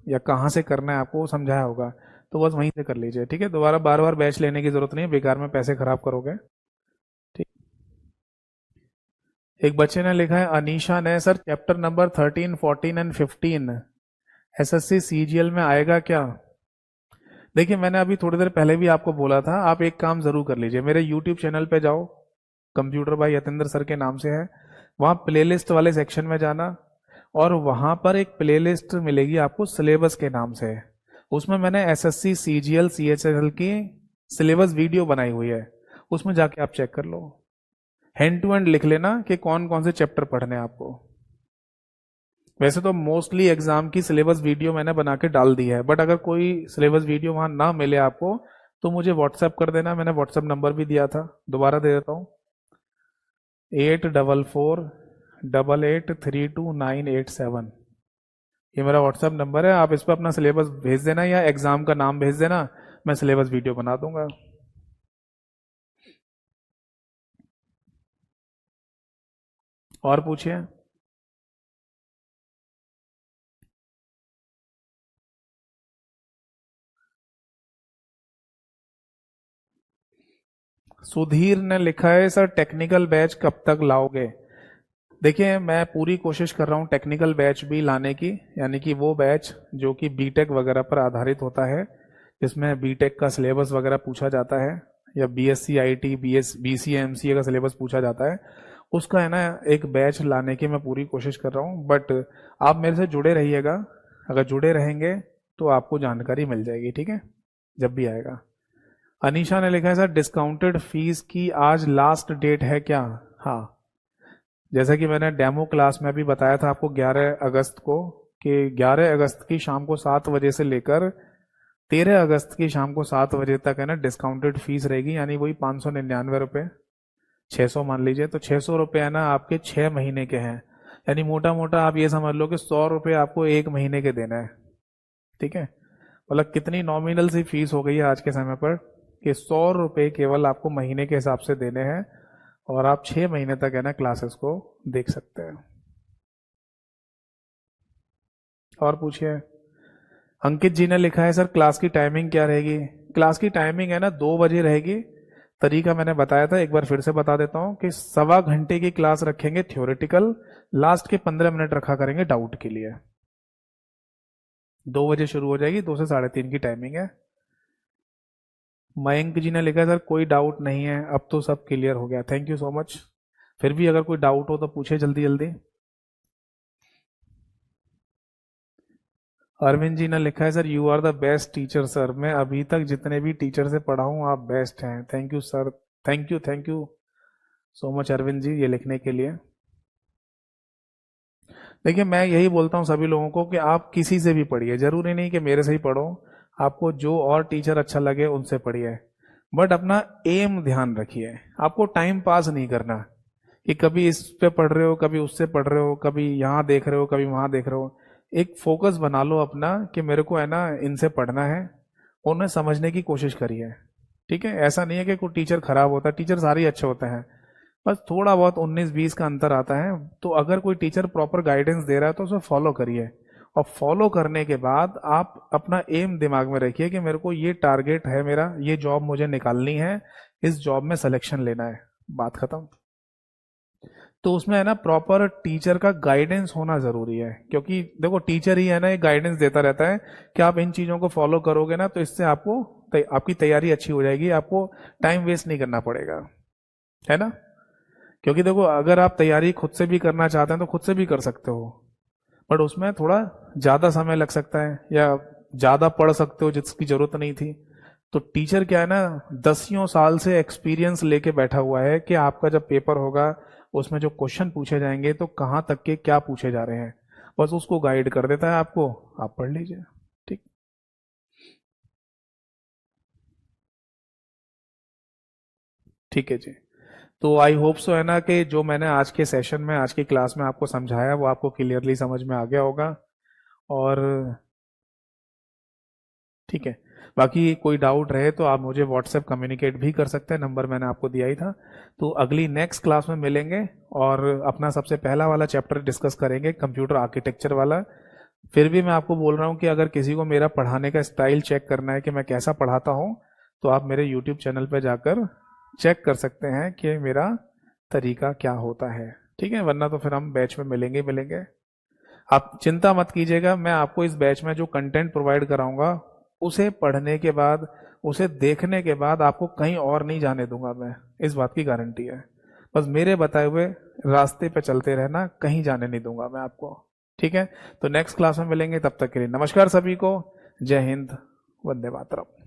या कहाँ से करना है आपको वो समझाया होगा, तो बस वहीं से कर लीजिए, ठीक है। दोबारा बार बार बैच लेने की जरूरत नहीं है, बेकार में पैसे खराब करोगे, ठीक। एक बच्चे ने लिखा है, अनीशा ने, sir chapter number 13, 14 and 15 SSC CGL में आएगा क्या? देखिए मैंने अभी थोड़ी देर पहले भी आपको बोला था, आप एक काम जरूर कर लीजिए, मेरे यूट्यूब चैनल पे जाओ, कंप्यूटर भाई यतेंद्र सर के नाम से है, वहाँ प्लेलिस्ट वाले सेक्शन में जाना, और वहाँ पर एक प्लेलिस्ट मिलेगी आपको सिलेबस के नाम से, उसमें मैंने एसएससी सीजीएल सीएचएसएल की सिलेबस वीडियो बनाई हुई है, उसमें जाके आप चेक कर लो, हैंड टू हैंड लिख लेना कि कौन कौन से चैप्टर पढ़ने हैं आपको। वैसे तो मोस्टली एग्जाम की सिलेबस वीडियो मैंने बना के डाल दी है, बट अगर कोई सिलेबस वीडियो वहां ना मिले आपको तो मुझे व्हाट्सएप कर देना, मैंने व्हाट्सएप नंबर भी दिया था, दोबारा दे देता हूँ, 8448832987। ये मेरा व्हाट्सएप नंबर है, आप इस पर अपना सिलेबस भेज देना या एग्जाम का नाम भेज देना, मैं सिलेबस वीडियो बना दूंगा। और पूछिए। सुधीर ने लिखा है, सर टेक्निकल बैच कब तक लाओगे? देखिए मैं पूरी कोशिश कर रहा हूँ टेक्निकल बैच भी लाने की, यानी कि वो बैच जो कि बीटेक वगैरह पर आधारित होता है, जिसमें बीटेक का सिलेबस वगैरह पूछा जाता है, या बीएससी आईटी बीसीए एमसीए का सिलेबस पूछा जाता है, उसका है ना एक बैच लाने की मैं पूरी कोशिश कर रहा हूँ। बट आप मेरे से जुड़े रहिएगा, अगर जुड़े रहेंगे तो आपको जानकारी मिल जाएगी, ठीक है, जब भी आएगा। अनीशा ने लिखा है, सर डिस्काउंटेड फीस की आज लास्ट डेट है क्या? हाँ, जैसा कि मैंने डेमो क्लास में भी बताया था आपको 11 अगस्त को, कि 11 अगस्त की शाम को 7 बजे से लेकर 13 अगस्त की शाम को 7 बजे तक है ना डिस्काउंटेड फीस रहेगी, यानी वही 599 रुपये, 600 मान लीजिए, तो 600 रुपये है ना आपके 6 महीने के हैं, यानी मोटा मोटा आप ये समझ लो कि 100 रुपये आपको 1 महीने के देना है, ठीक है। मतलब कितनी नॉमिनल सी फीस हो गई है आज के समय पर, कि 100 रुपये केवल आपको महीने के हिसाब से देने हैं, और आप 6 महीने तक है ना क्लासेस को देख सकते हैं। और पूछिए। अंकित जी ने लिखा है, सर क्लास की टाइमिंग क्या रहेगी? क्लास की टाइमिंग है ना 2 बजे रहेगी। तरीका मैंने बताया था, एक बार फिर से बता देता हूं कि 1.25 घंटे की क्लास रखेंगे थ्योरेटिकल, लास्ट के 15 मिनट रखा करेंगे डाउट के लिए। 2 बजे शुरू हो जाएगी, 2 से 3:30 की टाइमिंग है। मयंक जी ने लिखा, सर कोई डाउट नहीं है, अब तो सब क्लियर हो गया। Thank you so much. फिर भी अगर कोई डाउट हो तो पूछे जल्दी जल्दी। अरविंद जी ने लिखा है, sir you are the best teacher sir, मैं अभी तक जितने भी टीचर से पढ़ा हूँ आप बेस्ट हैं। Thank you sir, thank you so much Arvind ji ये लिखने के लिए। देखिए मैं यही बोलता हूँ सभी लोगों को कि आप किसी से भी पढ़िए, जरूरी नहीं कि मेरे से ही पढ़ो, आपको जो और टीचर अच्छा लगे उनसे पढ़िए, बट अपना एम ध्यान रखिए। आपको टाइम पास नहीं करना कि कभी इस पे पढ़ रहे हो, कभी उससे पढ़ रहे हो, कभी यहाँ देख रहे हो, कभी वहां देख रहे हो। एक फोकस बना लो अपना कि मेरे को है ना इनसे पढ़ना है, उन्हें समझने की कोशिश करिए, ठीक है। ऐसा नहीं है कि कोई टीचर खराब होता है, टीचर सारे अच्छे होते हैं, बस थोड़ा बहुत 19-20 का अंतर आता है। तो अगर कोई टीचर प्रॉपर गाइडेंस दे रहा है तो उसे फॉलो करिए, और फॉलो करने के बाद आप अपना एम दिमाग में रखिए कि मेरे को ये टारगेट है, मेरा ये जॉब मुझे निकालनी है, इस जॉब में सिलेक्शन लेना है, बात खत्म। तो उसमें है ना प्रॉपर टीचर का गाइडेंस होना जरूरी है, क्योंकि देखो टीचर ही है ना एक गाइडेंस देता रहता है कि आप इन चीजों को फॉलो करोगे ना तो इससे आपको आपकी तैयारी अच्छी हो जाएगी, आपको टाइम वेस्ट नहीं करना पड़ेगा, है ना। क्योंकि देखो अगर आप तैयारी खुद से भी करना चाहते हैं तो खुद से भी कर सकते हो, बट उसमें थोड़ा ज्यादा समय लग सकता है, या ज्यादा पढ़ सकते हो जिसकी जरूरत नहीं थी। तो टीचर क्या है ना 10 साल से एक्सपीरियंस लेके बैठा हुआ है कि आपका जब पेपर होगा उसमें जो क्वेश्चन पूछे जाएंगे तो कहाँ तक के क्या पूछे जा रहे हैं, बस उसको गाइड कर देता है आपको, आप पढ़ लीजिए, ठीक। ठीक है जी। तो आई होप सो है ना कि जो मैंने आज के सेशन में आज की क्लास में आपको समझाया वो आपको क्लियरली समझ में आ गया होगा, और ठीक है। बाकी कोई डाउट रहे तो आप मुझे व्हाट्सएप कम्युनिकेट भी कर सकते हैं, नंबर मैंने आपको दिया ही था। तो अगली नेक्स्ट क्लास में मिलेंगे और अपना सबसे पहला वाला चैप्टर डिस्कस करेंगे, कंप्यूटर आर्किटेक्चर वाला। फिर भी मैं आपको बोल रहा हूँ कि अगर किसी को मेरा पढ़ाने का स्टाइल चेक करना है कि मैं कैसा पढ़ाता हूँ, तो आप मेरे यूट्यूब चैनल पर जाकर चेक कर सकते हैं कि मेरा तरीका क्या होता है। ठीक है, वरना तो फिर हम बैच में मिलेंगे ही मिलेंगे। आप चिंता मत कीजिएगा, मैं आपको इस बैच में जो कंटेंट प्रोवाइड कराऊंगा उसे पढ़ने के बाद, उसे देखने के बाद आपको कहीं और नहीं जाने दूंगा, मैं इस बात की गारंटी है। बस मेरे बताए हुए रास्ते पे चलते रहना, कहीं जाने नहीं दूंगा मैं आपको। ठीक है, तो नेक्स्ट क्लास में मिलेंगे, तब तक के लिए नमस्कार सभी को। जय हिंद, वंदे मातरम।